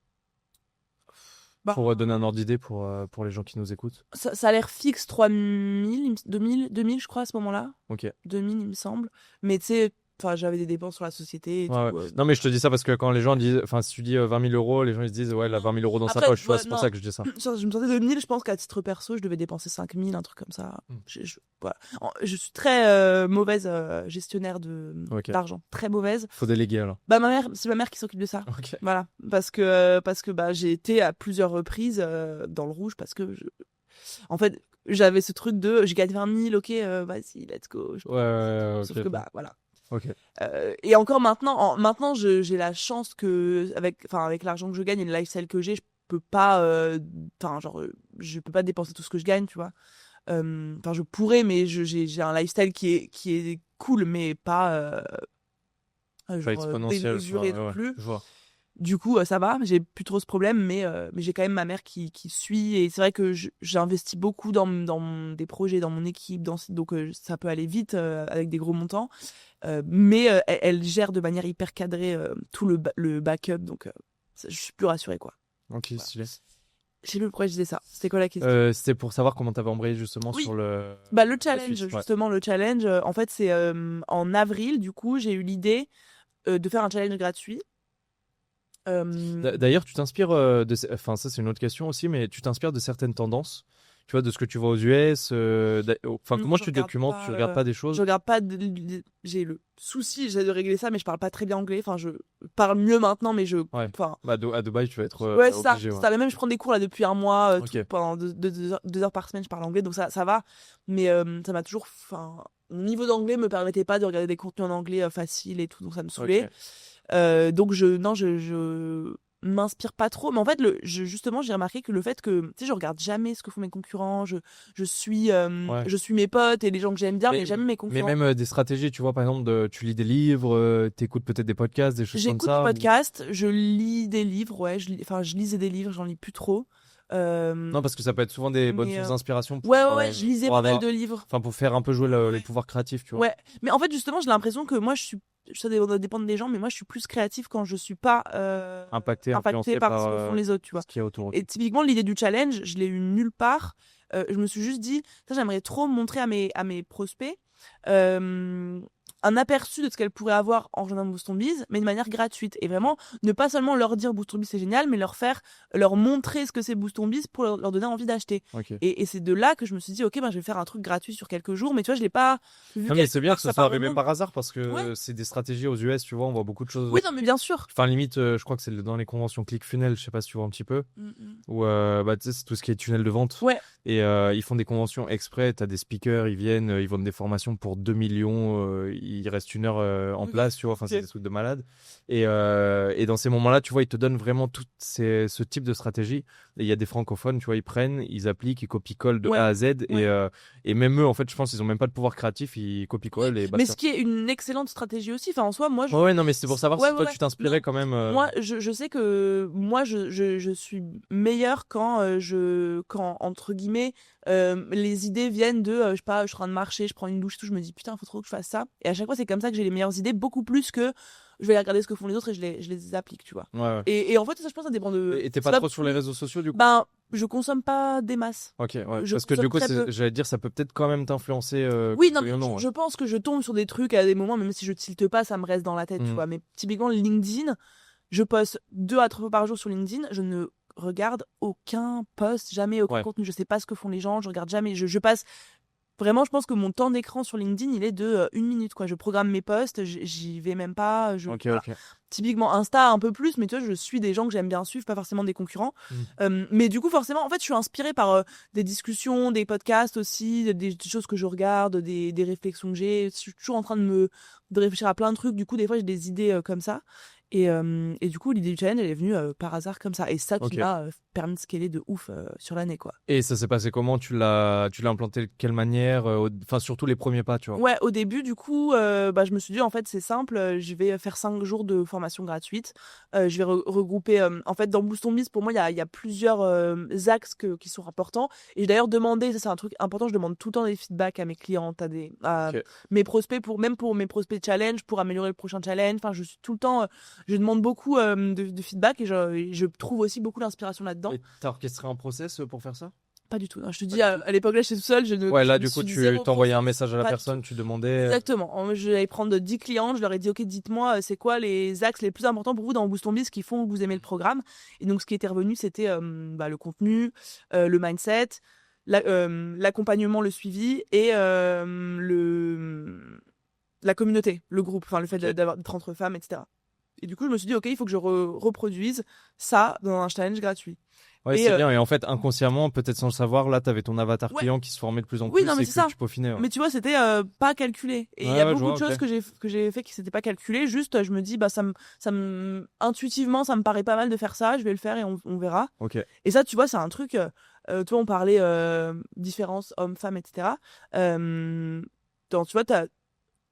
A: Pour donner un ordre d'idée pour les gens qui nous écoutent.
B: Ça a l'air fixe 2000, je crois à ce moment-là. 2000 il me semble. Mais tu sais, j'avais des dépenses sur la société. Et tout,
A: Non mais je te dis ça parce que quand les gens disent, si tu dis 20 000 €, les gens ils se disent ouais, elle a 20 000 € dans sa poche. C'est pour ça que je dis ça.
B: Je me sentais 2000, je pense qu'à titre perso, je devais dépenser 5000, un truc comme ça. Voilà. Je suis très mauvaise gestionnaire d'argent, très mauvaise.
A: Faut déléguer alors.
B: C'est ma mère qui s'occupe de ça. Voilà, parce que j'ai été à plusieurs reprises dans le rouge parce que en fait j'avais ce truc de je gagne 20 000, ok, vas-y, let's go. Sauf que voilà. Et encore maintenant, j'ai la chance que avec l'argent que je gagne et le lifestyle que j'ai, je peux pas je peux pas dépenser tout ce que je gagne, tu vois. Je pourrais, mais j'ai un lifestyle qui est cool, mais pas
A: exponentiel,
B: non plus.
A: Je vois.
B: Du coup, ça va, j'ai plus trop ce problème, mais j'ai quand même ma mère qui suit. Et c'est vrai que j'ai investi beaucoup dans des projets, dans mon équipe, donc ça peut aller vite avec des gros montants. Mais elle gère de manière hyper cadrée tout le backup, donc je suis plus rassurée, quoi.
A: Ok, stylé.
B: Je sais plus pourquoi je disais ça. C'était quoi la question?
A: C'était pour savoir comment t'avais embrayé justement sur le...
B: le challenge, justement, le challenge. En fait, c'est en avril, du coup, j'ai eu l'idée de faire un challenge gratuit.
A: D'ailleurs, tu t'inspires ça c'est une autre question aussi, mais tu t'inspires de certaines tendances, tu vois, de ce que tu vois aux US. Comment tu te documentes? Tu regardes pas des choses?
B: Je regarde pas. J'ai le souci, j'essaie de régler ça, mais je parle pas très bien anglais. Je parle mieux maintenant, mais
A: à Dubaï, tu vas être
B: obligé. Ça. Même je prends des cours là depuis un mois, pendant 2 heures par semaine, je parle anglais, donc ça va. Mais ça m'a toujours. Mon niveau d'anglais me permettait pas de regarder des contenus en anglais faciles et tout, donc ça me saoulait. Donc je m'inspire pas trop, mais en fait justement j'ai remarqué que le fait que tu sais je regarde jamais ce que font mes concurrents, je suis mes potes et les gens que j'aime bien, mais jamais mes concurrents.
A: Mais même des stratégies, tu vois, par exemple tu lis des livres, t'écoutes peut-être des podcasts, des choses comme ça.
B: J'écoute des podcasts, je lis des livres, je lisais des livres, j'en lis plus trop.
A: Non, parce que ça peut être souvent des bonnes sources d'inspiration.
B: Je lisais pas mal de livres.
A: Pour faire un peu jouer les pouvoirs créatifs, tu vois.
B: Ouais, mais en fait justement j'ai l'impression que moi ça dépend des gens, mais moi je suis plus créative quand je suis pas
A: impacté par ce que font
B: les autres, tu vois.
A: Ce qu'il y a autour.
B: Et typiquement l'idée du challenge, je l'ai eu nulle part. Je me suis juste dit, ça j'aimerais trop montrer à mes prospects un aperçu de ce qu'elles pourraient avoir en rejoignant Boost Ton Biz, mais de manière gratuite. Et vraiment, ne pas seulement leur dire Boost Ton Biz c'est génial, mais leur montrer ce que c'est Boost Ton Biz pour leur donner envie d'acheter.
A: Ok.
B: Et c'est de là que je me suis dit, ok, je vais faire un truc gratuit sur quelques jours, mais tu vois, je l'ai pas vu.
A: Non, mais c'est bien que ce
B: ça
A: soit
B: part
A: arrivé
B: vraiment.
A: par hasard parce que
B: Ouais.
A: c'est des stratégies aux US, tu vois, on voit beaucoup de choses.
B: Oui, non, mais bien sûr.
A: Enfin, limite, je crois que c'est dans les conventions ClickFunnels, je sais pas si tu vois un petit peu, où bah, tu sais, c'est tout ce qui est tunnel de vente.
B: Ouais.
A: Et ils font des conventions exprès, t'as des speakers, ils viennent, ils vendent des formations pour 2 millions, ils restent 1 heure en place, tu vois, enfin, c'est des trucs de malade. Et dans ces moments-là, tu vois, ils te donnent vraiment ce type de stratégie. Et il y a des francophones, tu vois, ils prennent, ils appliquent, ils copient-collent de A à Z. Et même eux, en fait, je pense qu'ils ont même pas de pouvoir créatif, ils copient-collent et basta.
B: Mais ce qui est une excellente stratégie aussi. Enfin, en soi, moi,
A: Ouais, non, mais c'est pour savoir si toi, tu t'inspirais quand même.
B: Moi, je sais que moi, je suis meilleure quand, entre guillemets, les idées viennent de, je sais pas, je suis en train de marcher, je prends une douche, tout, je me dis putain, faut trop que je fasse ça. Et à chaque fois, c'est comme ça que j'ai les meilleures idées, beaucoup plus que je vais regarder ce que font les autres et je les applique, tu vois.
A: Ouais.
B: Et en fait, ça, je pense, ça dépend de.
A: Et t'es pas trop sur les réseaux sociaux, du coup?
B: Ben, je consomme pas des masses.
A: Ok, ouais. Parce que du coup, j'allais dire, ça peut peut-être quand même t'influencer.
B: Oui, non, mais je pense que je tombe sur des trucs à des moments, même si je tilte pas, ça me reste dans la tête, tu vois. Mais typiquement, LinkedIn, je poste 2 à 3 fois par jour sur LinkedIn, je ne regarde aucun post, jamais aucun contenu, je sais pas ce que font les gens, je regarde jamais, je passe. Vraiment, je pense que mon temps d'écran sur LinkedIn, il est de 1 minute, quoi. Je programme mes posts, j'y vais même pas.
A: Ok.
B: Typiquement Insta un peu plus, mais tu vois, je suis des gens que j'aime bien suivre, pas forcément des concurrents. Mais du coup, forcément, en fait, je suis inspirée par des discussions, des podcasts aussi, des choses que je regarde, des réflexions que j'ai. Je suis toujours en train de réfléchir à plein de trucs. Du coup, des fois, j'ai des idées comme ça. Et du coup, l'idée du challenge, elle est venue par hasard comme ça. Et ça qui m'a permis de scaler de ouf sur l'année, quoi.
A: Et ça s'est passé comment? Tu l'as implanté de quelle manière? Enfin, surtout les premiers pas, tu vois.
B: Ouais, au début, du coup, je me suis dit, en fait, c'est simple, je vais faire 5 jours de formation gratuite. Je vais regrouper. En fait, dans Boost Ton Biz, pour moi, il y a plusieurs axes qui sont importants. Et j'ai d'ailleurs demandé, ça c'est un truc important, je demande tout le temps des feedbacks à mes clientes, à mes prospects, même pour mes prospects challenge, pour améliorer le prochain challenge. Enfin, je suis tout le temps. Je demande beaucoup de feedback et je trouve aussi beaucoup d'inspiration là-dedans.
A: Et t'as orchestré un process pour faire ça?
B: Pas du tout. Non, je te dis, à l'époque, là, j'étais tout seul.
A: Ouais, là, du coup, tu t'envoyais un message à la personne, tu demandais.
B: Exactement. Je vais prendre 10 clients, je leur ai dit, ok, dites-moi, c'est quoi les axes les plus importants pour vous dans Boost Ton Biz qui font que vous aimez le programme. Et donc, ce qui était revenu, c'était le contenu, le mindset, l'accompagnement, le suivi et la communauté, le groupe, enfin, le fait d'être entre femmes, etc. Et du coup, je me suis dit, ok, il faut que je reproduise ça dans un challenge gratuit.
A: Ouais, c'est bien. Et en fait, inconsciemment, peut-être sans le savoir, là, t'avais ton avatar client qui se formait de plus en plus.
B: Oui, non, mais c'est ça.
A: Tu peaufinais.
B: Mais tu vois, c'était pas calculé. Et il y a beaucoup de choses que j'ai fait qui s'étaient pas calculées. Juste, je me dis, intuitivement, ça me paraît pas mal de faire ça. Je vais le faire et on verra.
A: Ok.
B: Et ça, tu vois, c'est un truc. Toi, on parlait différence hommes-femmes, etc. Tu vois, t'as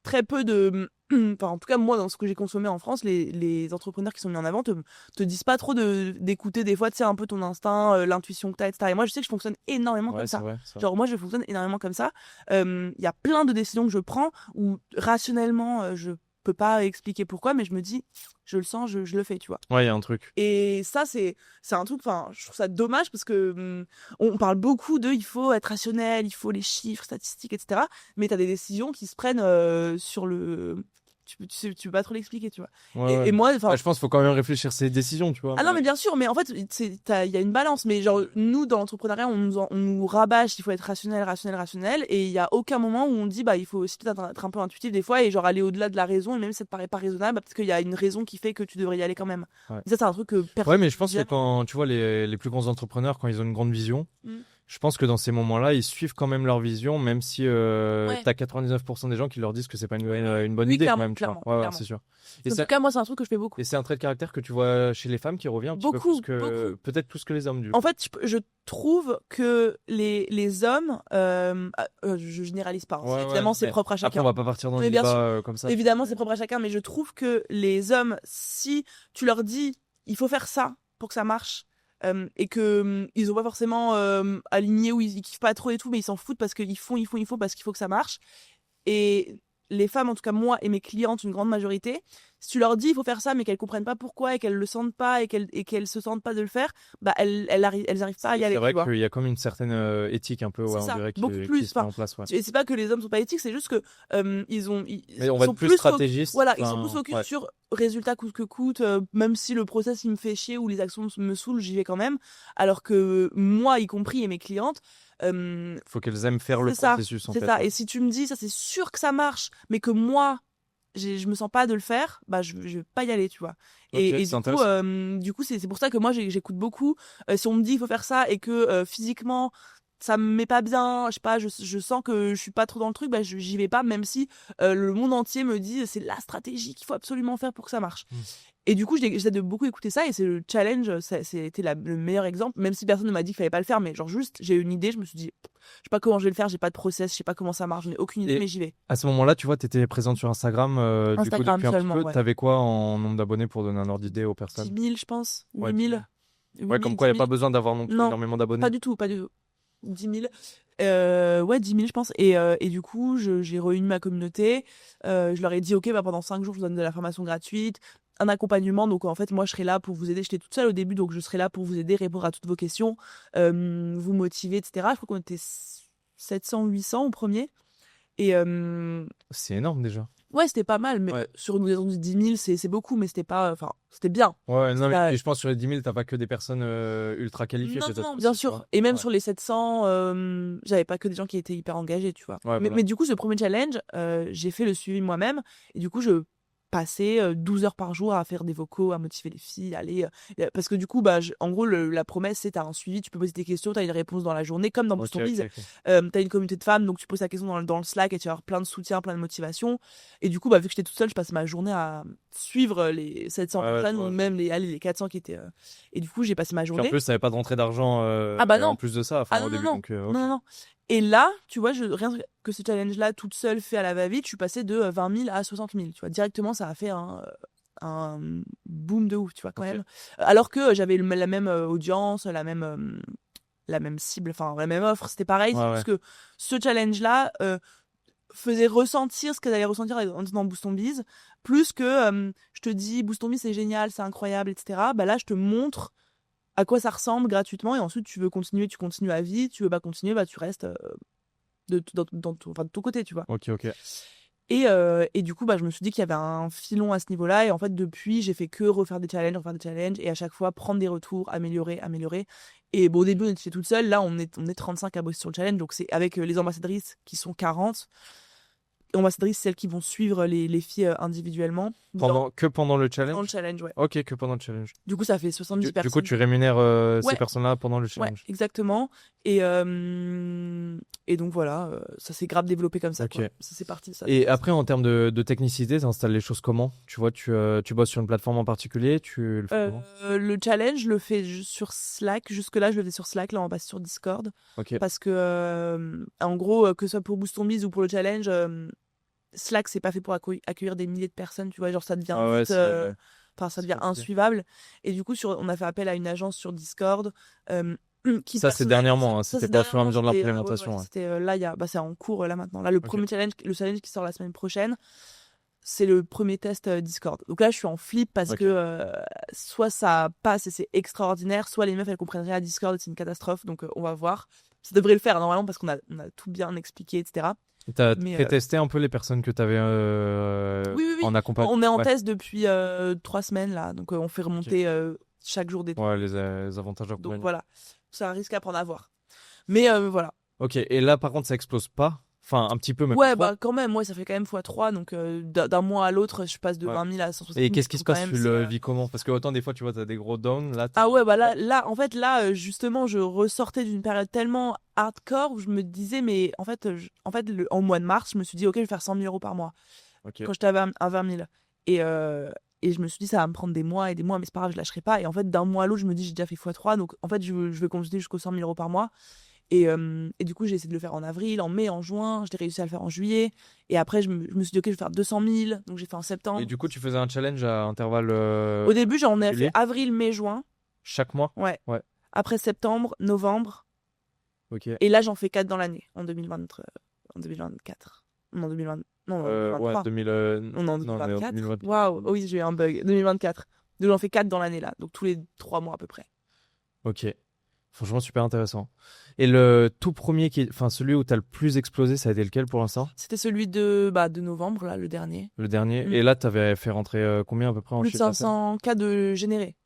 B: très peu de. Enfin, en tout cas, moi, dans ce que j'ai consommé en France, les entrepreneurs qui sont mis en avant te disent pas trop d'écouter des fois, tu sais, un peu ton instinct, l'intuition que t'as, etc. Et moi, je sais que je fonctionne énormément comme ça.
A: Vrai.
B: Genre, moi, je fonctionne énormément comme ça. Il y a plein de décisions que je prends où, rationnellement, je peux pas expliquer pourquoi, mais je me dis, je le sens, je le fais, tu vois.
A: Ouais, il y a un truc.
B: Et ça, c'est un truc, enfin, je trouve ça dommage parce que on parle beaucoup il faut être rationnel, il faut les chiffres, statistiques, etc. Mais t'as des décisions qui se prennent sur le. Tu peux pas trop l'expliquer, tu vois. Et moi,
A: je pense qu'il faut quand même réfléchir ses décisions, tu vois.
B: Ah non, mais bien sûr, mais en fait, il y a une balance. Mais genre, nous, dans l'entrepreneuriat, on nous rabâche, il faut être rationnel. Et il y a aucun moment où on dit, il faut aussi peut-être être un peu intuitif des fois et genre aller au-delà de la raison. Et même si ça te paraît pas raisonnable, parce qu'il y a une raison qui fait que tu devrais y aller quand même.
A: Ouais.
B: Et ça, c'est un truc que
A: personne. Ouais, mais je pense que quand tu vois les plus grands entrepreneurs, quand ils ont une grande vision, je pense que dans ces moments-là, ils suivent quand même leur vision, même si t'as 99% des gens qui leur disent que c'est pas une bonne idée quand même.
B: Clairement.
A: C'est sûr.
B: En tout cas, moi, c'est un truc que je fais beaucoup.
A: Et c'est un trait de caractère que tu vois chez les femmes qui revient un petit peu plus que peut-être plus que les hommes. Du coup.
B: En fait, je trouve que les hommes, je généralise pas. Évidemment, c'est propre à chacun.
A: Après, on va pas partir dans le débat comme ça.
B: Évidemment, c'est propre à chacun, mais je trouve que les hommes, si tu leur dis, il faut faire ça pour que ça marche. Et que ils ont pas forcément aligné ou ils kiffent pas trop et tout, mais ils s'en foutent parce qu'ils font parce qu'il faut que ça marche. Et les femmes, en tout cas moi et mes clientes, une grande majorité, Si tu leur dis il faut faire ça, mais qu'elles comprennent pas pourquoi et qu'elles le sentent pas et qu'elles se sentent pas de le faire, bah elles arrivent pas à y aller.
A: C'est vrai
B: tu vois.
A: qu'il y a comme une certaine éthique un peu,
B: C'est
A: on
B: ça,
A: dirait,
B: beaucoup
A: qui
B: plus.
A: se met
B: Enfin,
A: en place. Ouais.
B: et c'est pas que les hommes sont pas éthiques, c'est juste que
A: Mais on
B: ils
A: va
B: sont
A: être plus
B: plus
A: stratégiste.
B: voilà, ils sont plus focus
A: Ouais.
B: sur résultat coûte que coûte. Même si le process il me fait chier ou les actions me saoulent, j'y vais quand même. Alors que moi, y compris et mes clientes,
A: Faut qu'elles aiment faire le
B: c'est ça,
A: processus en
B: c'est
A: fait.
B: ça.
A: Ouais.
B: Et si tu me dis ça, c'est sûr que ça marche, mais que moi je me sens pas de le faire, bah je vais pas y aller, tu vois.
A: Ok,
B: Et
A: c'est intéressant.
B: du coup c'est pour ça que moi j'écoute beaucoup. Si on me dit il faut faire ça et que physiquement ça me met pas bien, je sais pas, je sens que je suis pas trop dans le truc, bah j'y vais pas, même si le monde entier me dit c'est la stratégie qu'il faut absolument faire pour que ça marche.
A: Mm.
B: Et du coup, j'essaie de beaucoup écouter ça et c'est le challenge, c'était le meilleur exemple, même si personne ne m'a dit qu'il fallait pas le faire, mais genre juste, j'ai eu une idée, je me suis dit, je sais pas comment je vais le faire, j'ai pas de process, je sais pas comment ça marche, je n'ai aucune idée,
A: Et
B: mais j'y vais.
A: à ce moment-là, tu vois, tu étais présente sur Instagram, du coup,
B: Instagram
A: depuis un petit
B: seulement,
A: peu.
B: ouais.
A: T'avais quoi en nombre d'abonnés pour donner un ordre d'idée aux
B: 10
A: personnes?
B: 000, je pense.
A: Ouais,
B: 8
A: 10
B: 000.
A: 000.
B: 8
A: Ouais,
B: 000,
A: comme
B: 10
A: quoi, il n'y a
B: 000.
A: pas besoin d'avoir non plus
B: Non,
A: énormément d'abonnés.
B: pas du tout, pas du tout. 10 000. Ouais, 10 000, je pense. Et du coup, j'ai réuni ma communauté. Je leur ai dit, OK, bah, pendant 5 jours, je vous donne de la formation gratuite, un accompagnement. Donc, en fait, moi, je serai là pour vous aider. J'étais toute seule au début, donc je serai là pour vous aider, répondre à toutes vos questions, vous motiver, etc. Je crois qu'on était 700, 800 au premier. Et
A: C'est énorme déjà.
B: ouais, c'était pas mal, mais
A: Ouais.
B: sur une maison de 10 000, c'est beaucoup, mais c'était pas. Enfin, c'était bien.
A: Ouais, non, mais
B: Pas-
A: et je pense sur les 10 000, t'as pas que des personnes ultra qualifiées,
B: Non,
A: peut-être
B: non,
A: aussi,
B: bien
A: tu
B: sûr.
A: vois.
B: Et même
A: Ouais.
B: sur les 700, j'avais pas que des gens qui étaient hyper engagés, tu vois.
A: Ouais,
B: Mais,
A: voilà.
B: mais du coup, ce premier challenge, j'ai fait le suivi moi-même. Et du coup, je passais 12 heures par jour à faire des vocaux, à motiver les filles, à aller. Parce que du coup, bah, en gros, la promesse, c'est t'as un suivi, tu peux poser tes questions, t'as une réponse dans la journée, comme dans Boost
A: Ok,
B: ton Biz.
A: ok, ok.
B: T'as une communauté de femmes, donc tu poses ta question dans le Slack et tu vas avoir plein de soutien, plein de motivation. Et du coup, bah, vu que j'étais toute seule, je passais ma journée à suivre les 700
A: Ouais, ouais,
B: personnes,
A: je
B: ou
A: vois.
B: même les 400 qui étaient. Et du coup, j'ai passé ma
A: Puis en
B: journée.
A: plus, ça n'avait pas de rentrée d'argent
B: Ah bah
A: en
B: non!
A: plus de ça,
B: Ah
A: enfin,
B: non,
A: au
B: non,
A: début.
B: non.
A: Donc, ok.
B: Non, non, non. Et là, tu vois, rien que ce challenge-là, toute seule, fait à la va-vite, je suis passée de 20 000 à 60 000. Tu vois, directement, ça a fait un boom de ouf, tu vois, quand
A: Ok.
B: même. Alors que j'avais la même audience, la même cible, enfin, la même offre, c'était pareil. C'est
A: Ouais, ouais.
B: juste que ce challenge-là faisait ressentir ce qu'elle allait ressentir dans Boost ton Biz, plus que je te dis, Boost ton Biz, c'est génial, c'est incroyable, etc. Bah là, je te montre à quoi ça ressemble gratuitement et ensuite tu veux continuer, tu continues à vie, tu veux pas continuer, bah tu restes enfin, de ton côté, tu vois.
A: Ok, ok.
B: Et du coup, bah, je me suis dit qu'il y avait un filon à ce niveau-là et en fait, depuis, j'ai fait que refaire des challenges et à chaque fois prendre des retours, améliorer. Et bon, au début, on était toute seule, là, on est 35 à bosser sur le challenge, donc c'est avec les ambassadrices qui sont 40. Ambassadrices, celles qui vont suivre les filles individuellement
A: Pendant le
B: dans le
A: challenge?
B: challenge, ouais.
A: Ok, que pendant le challenge.
B: Du coup, ça fait 70
A: Du coup,
B: personnes.
A: tu rémunères ces
B: Ouais.
A: personnes-là pendant le
B: Ouais,
A: challenge.
B: exactement. Et donc voilà, ça s'est grave développé comme ça,
A: Ok.
B: quoi. Ça c'est parti de ça.
A: Et après, en termes de technicité, tu installes les choses comment? Tu vois, tu bosses sur une plateforme en particulier, tu le fais comment?
B: Le challenge, je le fais sur Slack. Jusque-là, je le faisais sur Slack. Là, on passe sur Discord.
A: Ok.
B: Parce que, en gros, que ce soit pour Boost ton Biz ou pour le challenge, Slack, c'est pas fait pour accueillir des milliers de personnes. Tu vois, genre, ça devient
A: Ah ouais,
B: vite. Enfin, ça
A: c'est
B: devient
A: compliqué.
B: insuivable. Et du coup, on a fait appel à une agence sur Discord. Qui
A: Ça, c'est
B: personnalise-
A: dernièrement, hein,
B: Ça,
A: c'était
B: c'est
A: pas au fur et à
B: dernièrement,
A: mesure de
B: c'était,
A: l'implémentation. Ouais.
B: c'était là, c'est en cours là maintenant. Là, le
A: Ok.
B: premier challenge, le challenge qui sort la semaine prochaine, c'est le premier test Discord. Donc là, je suis en flip parce
A: Ok.
B: que soit ça passe et c'est extraordinaire, soit les meufs elles comprennent rien à Discord et c'est une catastrophe. Donc on va voir. Ça devrait le faire normalement parce qu'on a tout bien expliqué, etc.
A: T'as
B: Mais
A: pré-testé un peu les personnes que t'avais
B: oui, oui, oui.
A: en accompagnement?
B: On est en
A: Ouais.
B: test depuis 3 semaines là. Donc on fait remonter chaque jour des trucs.
A: Ouais, les avantages
B: Donc
A: d'accompagnement.
B: voilà. C'est un risque à prendre à voir. Mais voilà.
A: Ok, et là, par contre, ça explose pas? Enfin, un petit peu, mais pas
B: Ouais,
A: trop.
B: bah quand même, ça fait quand même x3. Donc d'un mois à l'autre, je passe de
A: Ouais.
B: 20 000 à 160
A: Et
B: 000.
A: qu'est-ce qui se
B: donc quand
A: passe?
B: même,
A: Tu
B: c'est,
A: le vis comment? Parce que autant des fois, tu vois, t'as des gros downs. Là,
B: ah ouais, bah là, en fait, là, justement, je ressortais d'une période tellement hardcore où je me disais, mais en fait, en mois de mars, je me suis dit, ok, je vais faire 100 000 euros par mois
A: Ok.
B: quand j'étais à 20 000. Et je me suis dit, ça va me prendre des mois et des mois, mais c'est pas grave, je lâcherai pas. Et en fait, d'un mois à l'autre, je me dis, j'ai déjà fait x3, donc en fait, je vais continuer jusqu'aux 100 000 euros par mois. Et du coup, j'ai essayé de le faire en avril, en mai, en juin. J'ai réussi à le faire en juillet. Et après, je me suis dit, ok, je vais faire 200 000. Donc, j'ai fait en septembre.
A: Et du coup, tu faisais un challenge à intervalles
B: Au début, j'en ai fait
A: réguliers
B: avril, mai, juin.
A: chaque mois?
B: Ouais.
A: Ouais.
B: Après septembre, novembre.
A: Ok.
B: Et là, j'en fais 4 dans l'année, en 2024. Non, Non,
A: Ouais,
B: 2023.
A: 2000,
B: On est en
A: non, on est en
B: 2024.
A: 2024.
B: Waouh, oui, j'ai eu un bug. 2024. Donc j'en fais 4 dans l'année là, donc tous les 3 mois à peu près.
A: Ok. Franchement, super intéressant. Et le tout premier, enfin celui où tu as le plus explosé, ça a été lequel pour l'instant?
B: C'était celui de novembre, là, le dernier.
A: Le dernier.
B: Mm.
A: Et là, tu avais fait rentrer combien à peu près en
B: Plus de
A: chiffre d'affaires?
B: 500 cas de générés.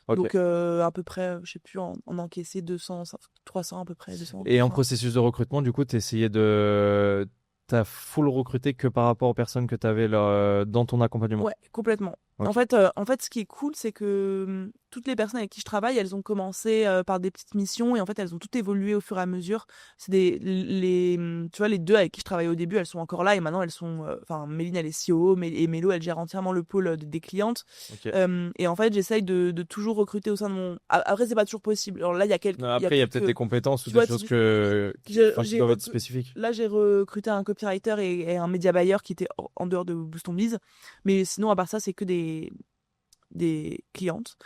A: Ok.
B: Donc à peu près, je sais plus, en encaissé 200, 300 à peu près, 200.
A: Et en
B: 300.
A: processus de recrutement, du coup, tu essayé de. T'as full recruté que par rapport aux personnes que tu avais dans ton accompagnement.
B: Ouais, complètement.
A: Ok.
B: En fait, ce qui est cool, c'est que toutes les personnes avec qui je travaille, elles ont commencé par des petites missions et en fait, elles ont toutes évolué au fur et à mesure. C'est tu vois, les deux avec qui je travaillais au début, elles sont encore là et maintenant elles sont, enfin, Méline, elle est CEO, et Mélo, elle gère entièrement le pôle des clientes.
A: Ok.
B: Et en fait, j'essaye de toujours recruter au sein de mon. Après, c'est pas toujours possible. Alors là, il y a quelques,
A: Après, il y a peut-être des compétences ou
B: tu
A: des
B: vois,
A: choses
B: j'ai
A: qui doivent être spécifiques.
B: Là, j'ai recruté un copywriter et un média buyer qui était en dehors de Boost on Biz. Mais sinon, à part ça, c'est que des clientes.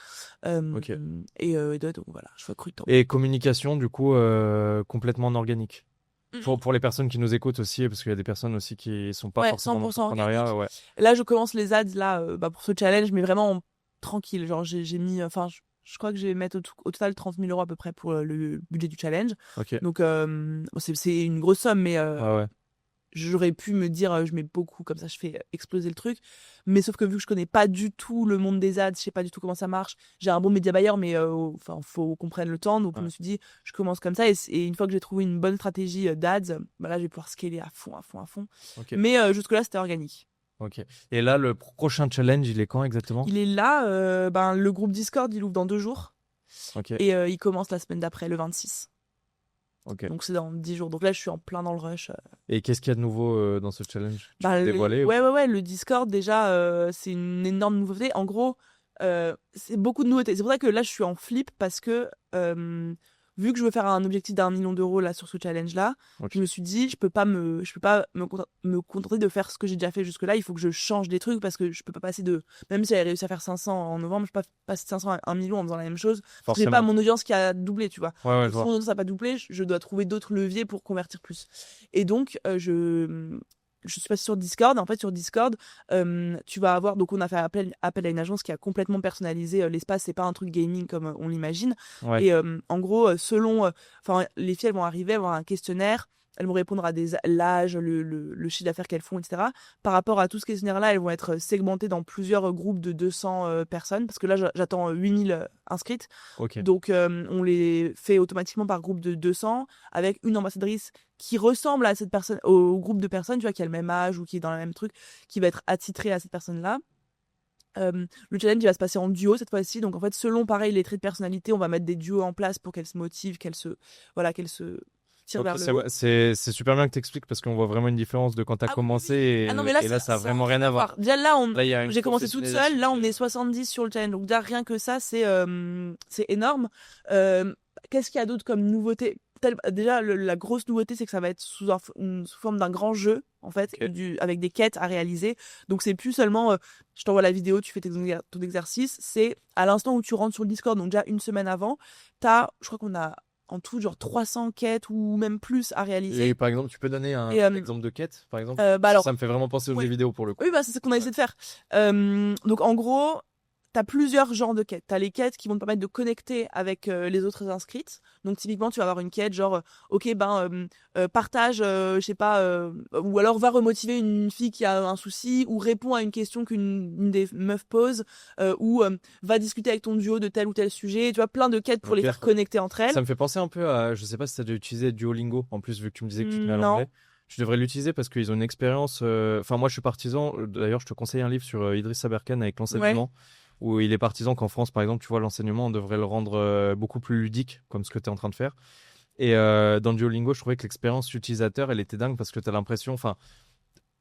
A: Ok.
B: Donc voilà, je recrute.
A: Et communication, du coup, complètement en organique.
B: Mhm.
A: Pour les personnes qui nous écoutent aussi, parce qu'il y a des personnes aussi qui sont pas
B: Ouais,
A: forcément dans
B: 100%
A: l'entrepreneuriat.
B: organique.
A: Ouais.
B: Là, je commence les ads là, pour ce challenge, mais vraiment tranquille. Genre, j'ai mis, enfin, je crois que je vais mettre au total 30 000 € à peu près pour le budget du challenge.
A: Ok.
B: Donc, c'est une grosse somme, mais
A: Ouais.
B: j'aurais pu me dire je mets beaucoup comme ça je fais exploser le truc, mais sauf que vu que je connais pas du tout le monde des ads, je sais pas du tout comment ça marche, j'ai un bon média buyer mais enfin faut qu'on prenne le temps, donc je
A: Ouais.
B: me suis dit je commence comme ça et une fois que j'ai trouvé une bonne stratégie d'ads, bah là je vais pouvoir scaler à fond
A: Ok.
B: mais jusque là c'était organique.
A: Ok. Et là, le prochain challenge, il est quand exactement?
B: Il est là, le groupe Discord il ouvre dans 2 jours
A: Ok.
B: et il commence la semaine d'après le 26,
A: Ok.
B: donc c'est dans 10 jours, donc là je suis en plein dans le rush.
A: Et qu'est-ce qu'il y a de nouveau dans ce challenge? Tu
B: Bah,
A: peux dévoiler ou-
B: ouais, le Discord, déjà, c'est une énorme nouveauté. En gros, c'est beaucoup de nouveautés. C'est pour ça que là, je suis en flip parce que, vu que je veux faire un objectif d'1 million d'euros là sur ce challenge-là,
A: Ok.
B: je me suis dit, je peux pas me contenter de faire ce que j'ai déjà fait jusque-là. Il faut que je change des trucs parce que je peux pas passer même si j'avais réussi à faire 500 en novembre, je peux pas passer de 500 à 1 million en faisant la même chose. Parce que j'ai pas
A: Forcément.
B: mon audience qui a doublé, tu vois.
A: Ouais, je
B: Si
A: vois.
B: mon audience n'a pas doublé, je dois trouver d'autres leviers pour convertir plus. Et donc, je suis passée sur Discord. En fait, sur Discord, tu vas avoir. Donc, on a fait appel à une agence qui a complètement personnalisé l'espace. C'est pas un truc gaming comme on l'imagine.
A: Ouais.
B: Et en gros, selon. Enfin, les filles, elles vont arriver, elles vont avoir un questionnaire. Elles vont répondre à l'âge, le chiffre d'affaires qu'elles font, etc. Par rapport à tout ce questionnaire-là, elles vont être segmentées dans plusieurs groupes de 200 personnes. Parce que là, j'attends 8000 inscrites.
A: Ok.
B: Donc, on les fait automatiquement par groupe de 200 avec une ambassadrice qui ressemble à cette personne, au groupe de personnes, tu vois, qui a le même âge ou qui est dans le même truc, qui va être attitrée à cette personne-là. Le challenge il va se passer en duo cette fois-ci, donc en fait selon pareil les traits de personnalité, on va mettre des duos en place pour qu'elles se motivent, qu'elles se tirent
A: Ok,
B: vers le haut.
A: c'est super bien que tu expliques parce qu'on voit vraiment une différence de quand tu as
B: Ah oui,
A: commencé
B: oui. Ah non mais là,
A: et là, ça a
B: ça
A: vraiment rien à voir.
B: Déjà là,
A: Là, il y a une
B: j'ai commencé toute seule, là on est
A: professionnalisation.
B: 70 sur le challenge, donc déjà rien que ça c'est énorme. Qu'est-ce qu'il y a d'autre comme nouveauté? Déjà la grosse nouveauté c'est que ça va être sous forme d'un grand jeu en fait,
A: Ok.
B: avec des quêtes à réaliser. Donc c'est plus seulement je t'envoie la vidéo, tu fais ton exercice, c'est à l'instant où tu rentres sur le Discord, donc déjà une semaine avant, je crois qu'on a en tout genre 300 quêtes ou même plus à réaliser.
A: Et par exemple, tu peux donner un
B: Et
A: exemple de quête, par exemple?
B: bah
A: Parce que
B: alors
A: ça me fait vraiment penser aux
B: ouais.
A: jeux vidéo pour le coup.
B: Oui, bah, c'est ce qu'on a essayé de faire. Donc, en gros, tu as plusieurs genres de quêtes. Tu as les quêtes qui vont te permettre de connecter avec les autres inscrites. Donc, typiquement, tu vas avoir une quête genre, ok, partage, je sais pas, ou alors va remotiver une fille qui a un souci, ou répond à une question une des meufs pose, ou va discuter avec ton duo de tel ou tel sujet. Tu vois, plein de quêtes pour les
A: Ok.
B: faire connecter entre elles.
A: Ça me fait penser un peu à, je sais pas si tu as déjà utilisé Duolingo, en plus, vu que tu me disais que tu te mets à
B: Non.
A: l'anglais. Tu devrais l'utiliser parce qu'ils ont une expérience. Enfin, moi, je suis partisan. D'ailleurs, je te conseille un livre sur Idriss Aberkan avec l'enseignement, où il est partisan qu'en France, par exemple, tu vois, l'enseignement, on devrait le rendre beaucoup plus ludique, comme ce que tu es en train de faire. Et dans Duolingo, je trouvais que l'expérience utilisateur, elle était dingue parce que tu as l'impression. Enfin,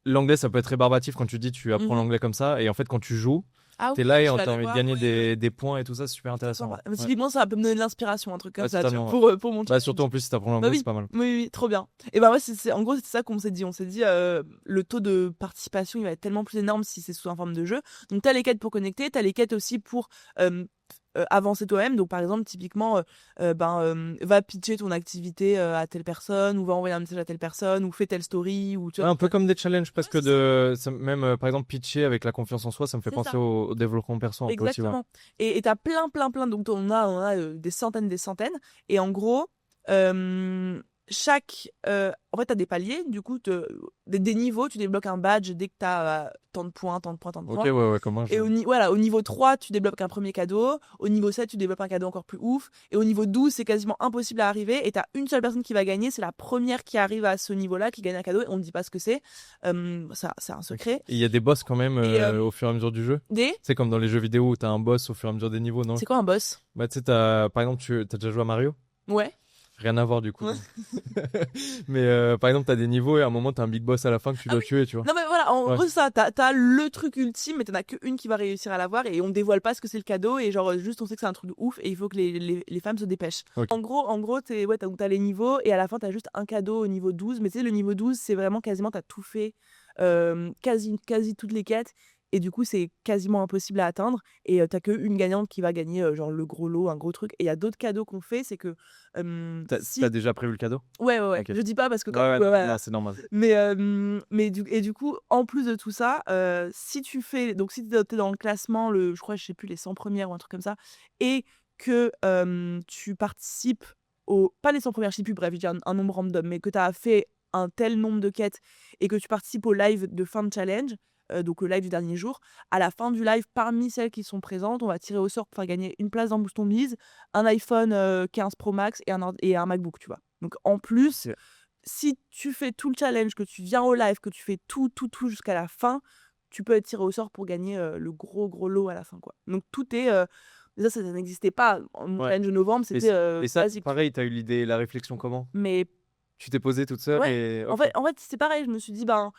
A: l'anglais, ça peut être rébarbatif quand tu dis tu apprends
B: Mhm.
A: l'anglais comme ça. Et en fait, quand tu joues,
B: Ah
A: t'es
B: oui,
A: là et
B: je
A: on
B: vais
A: t'a
B: aller
A: envie de
B: voir.
A: gagner
B: Ouais.
A: des points et tout ça. C'est super intéressant.
B: Sympa.
A: Ouais.
B: Typiquement, ça peut me donner de l'inspiration, un truc comme
A: Ouais,
B: ça, tu vois,
A: totalement.
B: pour mon
A: Bah,
B: challenge.
A: surtout en plus, si t'apprends
B: Bah
A: l'anglais,
B: oui,
A: c'est pas mal.
B: oui, trop bien. Et bah ouais, en gros, c'est ça qu'on s'est dit. On s'est dit, le taux de participation, il va être tellement plus énorme si c'est sous une forme de jeu. Donc, t'as les quêtes pour connecter, t'as les quêtes aussi pour avancer toi-même. Donc, par exemple, typiquement, va pitcher ton activité à telle personne, ou va envoyer un message à telle personne, ou fais telle story, ou tu
A: Ouais,
B: vois.
A: un peu comme des challenges
B: Ouais,
A: presque
B: c'est ça.
A: même par exemple pitcher avec la confiance en soi, ça me fait
B: C'est
A: penser
B: ça.
A: au développement perso un peu aussi, ouais.
B: Exactement. Et t'as plein. Donc, on a des centaines. Et en gros, en fait, t'as des paliers. Du coup, des niveaux, tu débloques un badge dès que t'as tant de points, tant de points, tant de
A: Ok,
B: points.
A: ouais, comme un
B: Et
A: jeu.
B: au niveau 3, tu débloques un premier cadeau. Au niveau 7, tu débloques un cadeau encore plus ouf. Et au niveau 12, c'est quasiment impossible à arriver. Et t'as une seule personne qui va gagner. C'est la première qui arrive à ce niveau-là, qui gagne un cadeau. Et on ne dit pas ce que c'est. Ça, c'est un
A: Ok.
B: secret.
A: Et il y a des boss quand même
B: Et
A: au fur et à mesure du jeu.
B: des...
A: C'est comme dans les jeux vidéo où t'as un boss au fur et à mesure des niveaux, non?
B: C'est quoi un boss?
A: Bah, tu sais, par exemple, t'as déjà joué à Mario?
B: Ouais.
A: Rien à voir du coup. Mais par exemple, t'as des niveaux et à un moment, t'as un big boss à la fin que tu
B: Ah
A: dois
B: oui.
A: tuer, tu vois.
B: Non mais voilà, en
A: Ouais.
B: gros c'est ça, t'as le truc ultime, mais t'en as qu'une qui va réussir à l'avoir et on dévoile pas ce que c'est le cadeau et genre juste on sait que c'est un truc de ouf et il faut que les femmes se dépêchent.
A: Ok.
B: En gros t'as les niveaux et à la fin t'as juste un cadeau au niveau 12, mais tu sais le niveau 12 c'est vraiment quasiment t'as tout fait, quasi toutes les quêtes. Et du coup, c'est quasiment impossible à atteindre. Et t'as qu'une gagnante qui va gagner genre le gros lot, un gros truc. Et il y a d'autres cadeaux qu'on fait, c'est que
A: T'as déjà prévu le cadeau?
B: Ouais.
A: Ok.
B: Je dis pas parce que
A: Ouais, ouais,
B: ouais, ouais.
A: non, c'est normal.
B: Mais du coup, en plus de tout ça, si t'es dans le classement, je crois, je sais plus, les 100 premières ou un truc comme ça, et que tu participes pas les 100 premières, je sais plus, bref, je dis un nombre random, mais que tu as fait un tel nombre de quêtes et que tu participes au live de fin de challenge, donc le live du dernier jour, à la fin du live, parmi celles qui sont présentes, on va tirer au sort pour faire gagner une place dans Boost on Biz, un iPhone 15 Pro Max et un MacBook, tu vois. Donc en plus,
A: Ok.
B: si tu fais tout le challenge, que tu viens au live, que tu fais tout jusqu'à la fin, tu peux être tiré au sort pour gagner le gros lot à la fin, quoi. Donc tout est... déjà, ça n'existait pas. Mon
A: Ouais.
B: challenge de novembre,
A: Et,
B: c'était
A: et ça,
B: basique.
A: pareil, t'as eu l'idée, la réflexion comment?
B: Mais
A: Tu t'es posé toute seule
B: ouais,
A: et
B: en
A: ok.
B: fait, en fait c'est pareil. Je me suis dit, ben...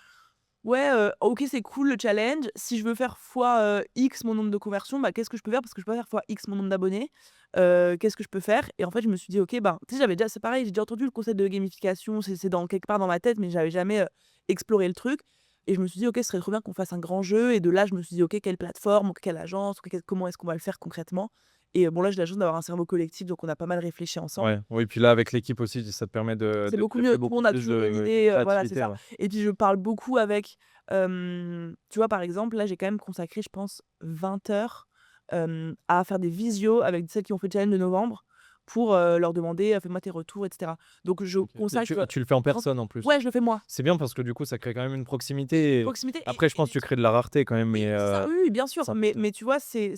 B: Ouais, ok, c'est cool le challenge. Si je veux faire fois X mon nombre de conversions, bah, qu'est-ce que je peux faire? Parce que je peux pas faire fois X mon nombre d'abonnés. Qu'est-ce que je peux faire? Et en fait, je me suis dit, ok, ben, tu sais, c'est pareil, j'ai déjà entendu le concept de gamification, c'est dans quelque part dans ma tête, mais j'avais jamais exploré le truc. Et je me suis dit, ok, ce serait trop bien qu'on fasse un grand jeu. Et de là, je me suis dit, ok, quelle plateforme, quelle agence, comment est-ce qu'on va le faire concrètement? Et bon, là, j'ai la chance d'avoir un cerveau collectif, donc on a pas mal réfléchi ensemble.
A: Ouais, oui, puis là, avec l'équipe aussi, ça te permet
B: C'est
A: de
B: beaucoup
A: développer
B: mieux. Tout le
A: beaucoup
B: monde a
A: plus
B: toujours une
A: de
B: idée, voilà, c'est
A: créativité,
B: ça.
A: ouais.
B: Et puis je parle beaucoup avec, tu vois, par exemple, là, j'ai quand même consacré, je pense, 20 heures, à faire des visios avec celles qui ont fait le challenge de novembre pour, leur demander: «Fais-moi tes retours» et cetera. Donc je
A: Ok. Et
B: consacre,
A: tu le fais en
B: 30
A: personne en plus.
B: ouais, je le fais moi.
A: C'est bien parce que du coup, ça crée quand même une proximité.
B: Proximité
A: Après, je
B: et
A: pense que tu crées de la rareté quand même,
B: oui,
A: mais
B: c'est ça, oui, oui, bien sûr.
A: c'est
B: Mais,
A: important.
B: mais tu vois, c'est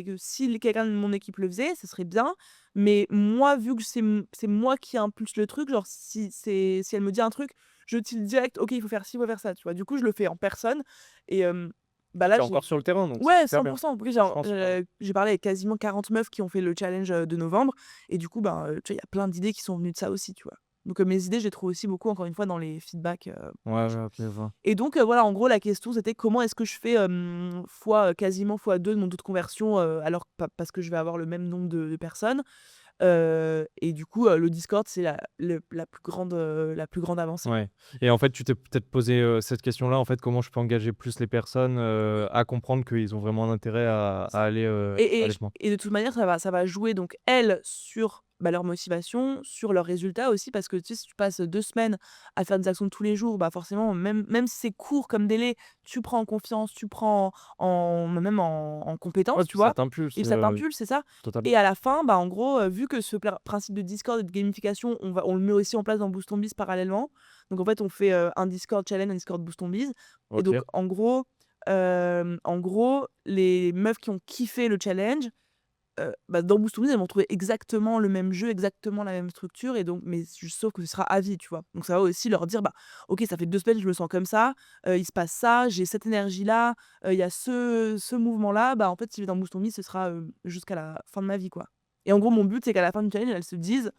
B: que si quelqu'un de mon équipe le faisait, ce serait bien. Mais moi, vu que c'est moi qui impulse le truc, genre, si elle me dit un truc, je tilte direct, ok, il faut faire ci, il faut faire ça, tu vois. Du coup, je le fais en personne. Et bah
A: Tu
B: là,
A: es encore sur le terrain, donc c'est
B: ouais,
A: super bien.
B: 100%. J'ai
A: Franchement, super bien.
B: j'ai parlé avec quasiment 40 meufs qui ont fait le challenge de novembre. Et du coup, ben, tu vois, il y a plein d'idées qui sont venues de ça aussi, tu vois. Donc mes idées, je les trouve aussi beaucoup, encore une fois, dans les feedbacks.
A: Ouais, ouais, ok, je vois.
B: Et donc, voilà, en gros, la question, c'était comment est-ce que je fais quasiment fois 2 de mon taux de conversion, alors parce que je vais avoir le même nombre de personnes. Et du coup, le Discord, c'est la plus grande avancée, quoi.
A: Ouais. Et en fait, tu t'es peut-être posé cette question-là, en fait, comment je peux engager plus les personnes à comprendre qu'ils ont vraiment un intérêt à aller avec moi.
B: Et de toute manière, ça va jouer donc elles sur, bah, leur motivation, sur leurs résultats aussi parce que tu sais, si tu passes 2 semaines à faire des actions de tous les jours, bah, forcément même si c'est court comme délai, tu prends en confiance, tu prends même en
A: Ouais,
B: compétence, tu
A: puis ça
B: vois?
A: t'impulse
B: Et ça t'impulse, c'est ça?
A: totalement.
B: Et à la fin, bah, en gros, vu que ce principe de Discord et de gamification, on le met aussi en place dans Boost on Biz parallèlement. Donc en fait, on fait, un Discord challenge, un Discord Boost on Biz. Et
A: Ok.
B: donc en gros, les meufs qui ont kiffé le challenge, bah, dans Boost on Biz, elles vont trouver exactement le même jeu, exactement la même structure et donc mais sauf que ce sera à vie, tu vois? Donc ça va aussi leur dire: «Bah, OK, ça fait 2 semaines, je me sens comme ça, il se passe ça, j'ai cette énergie-là, il y a ce mouvement-là, bah, en fait, si je vais dans Boost on Biz, ce sera, jusqu'à la fin de ma vie, quoi». Et en gros, mon but, c'est qu'à la fin du challenge, elles se disent: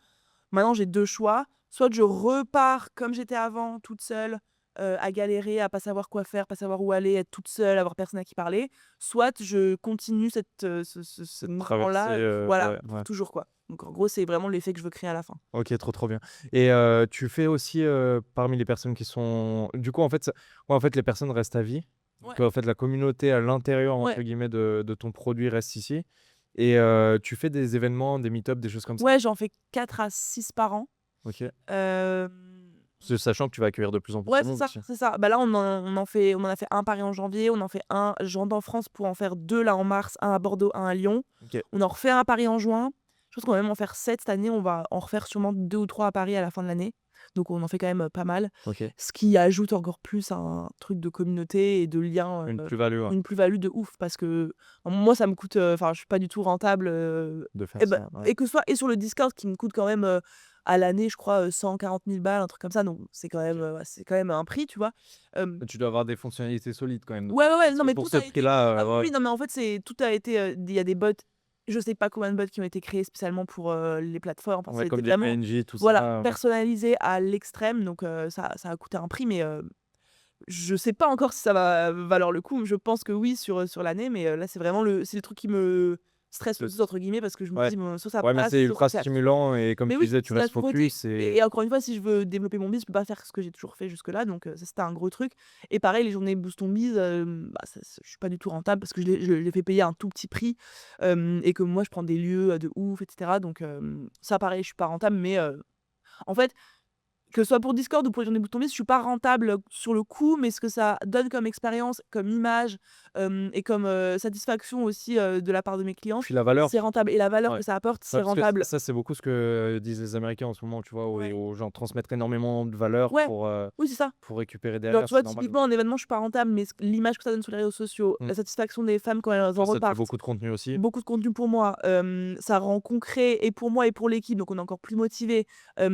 B: «Maintenant, j'ai 2 choix, soit je repars comme j'étais avant, toute seule, à galérer, à pas savoir quoi faire, pas savoir où aller, être toute seule, avoir personne à qui parler, soit je continue ce
A: Cette traversée,
B: mouvement-là, voilà,
A: ouais,
B: pour
A: ouais.
B: toujours, quoi». Donc en gros, c'est vraiment l'effet que je veux créer à la fin.
A: Ok, trop bien. Et tu fais aussi parmi les personnes qui sont... Du coup, en fait, ouais, en fait, les personnes restent à vie.
B: Ouais,
A: Que, en fait, la communauté à l'intérieur,
B: ouais.
A: entre guillemets, de ton produit reste ici. Et tu fais des événements, des meet-up, des choses comme ça?
B: Ouais, j'en fais 4 à 6 par an.
A: OK.
B: Hem,
A: Sachant que tu vas accueillir de plus en plus
B: ouais,
A: de monde aussi.
B: c'est ça. Bah, là, on en a fait un à Paris en janvier, on en fait un je rentre en France pour en faire 2 là en mars, un à Bordeaux, un à Lyon.
A: OK,
B: On en refait un à Paris en juin. Je pense qu'on va même en faire 7 cette année, on va en refaire sûrement 2 ou 3 à Paris à la fin de l'année. Donc on en fait quand même, pas mal.
A: OK.
B: Ce qui ajoute encore plus un truc de communauté et de lien,
A: Une plus-value, ouais,
B: une plus-value de ouf parce que moi ça me coûte, enfin je suis pas du tout rentable,
A: de faire
B: et bah
A: ça, ouais.
B: et que ce soit et sur le Discord qui me coûte quand même, à l'année je crois, 140 000 balles, un truc comme ça, donc c'est quand même,
A: OK.
B: ouais, c'est quand même un prix, tu vois? Hem,
A: Tu dois avoir des fonctionnalités solides quand même
B: ouais,
A: dedans.
B: ouais, ouais,
A: Parce
B: non
A: que
B: mais
A: pour
B: tout
A: ce
B: a été
A: prix-là,
B: oui,
A: ouais,
B: oui, non mais en fait c'est tout a été, il y a des bots, je sais pas combien de bots qui ont été créés spécialement pour, les plateformes, enfin
A: ouais,
B: c'était
A: comme des
B: vraiment,
A: PNJ, tout
B: voilà,
A: ça, ouais.
B: personnalisé à l'extrême, donc ça a coûté un prix, mais je sais pas encore si ça va valoir le coup. Je pense que oui sur l'année, mais là, c'est le truc qui me «stresse le
A: Le
B: plus» entre guillemets parce que je me
A: Ouais.
B: dis: «Bon, soit ça
A: Ouais, mais
B: passe,
A: c'est
B: soit
A: ultra
B: c'est à».
A: stimulant et comme
B: Mais
A: tu
B: oui,
A: disais, tu
B: c'est la
A: restes
B: nouveauté
A: focus
B: et encore une fois, si je veux développer mon business, je peux pas faire ce que j'ai toujours fait jusque-là, donc ça, c'était un gros truc et pareil, les journées Boost ton Biz, bah, ça je suis pas du tout rentable parce que je les fais payer un tout petit prix, et que moi, je prends des lieux, de ouf et cetera, donc ça pareil, je suis pas rentable, mais en fait, que ce soit pour Discord ou pour les journées boutons Biz, je suis pas rentable, sur le coup, mais ce que ça donne comme expérience, comme image, et comme, satisfaction aussi, de la part de mes clientes,
A: puis la valeur.
B: c'est rentable et la valeur
A: Ouais.
B: que ça apporte,
A: Ouais,
B: c'est
A: parce que
B: rentable.
A: ça, c'est beaucoup ce que disent les Américains en ce moment, tu vois? Où
B: Ouais.
A: aux gens transmettre énormément de valeur
B: Ouais, oui, c'est ça.
A: pour récupérer
B: Genre,
A: derrière,
B: tu vois,
A: c'est normal.
B: typiquement, un événement, je suis pas rentable, mais l'image que ça donne sur les réseaux sociaux,
A: Mmh.
B: la satisfaction des femmes quand elles en
A: Toi, ça te fait
B: repartent,
A: beaucoup de contenu aussi.
B: beaucoup de contenu pour moi, ça rend concret et pour moi et pour l'équipe, donc on est encore plus motivés.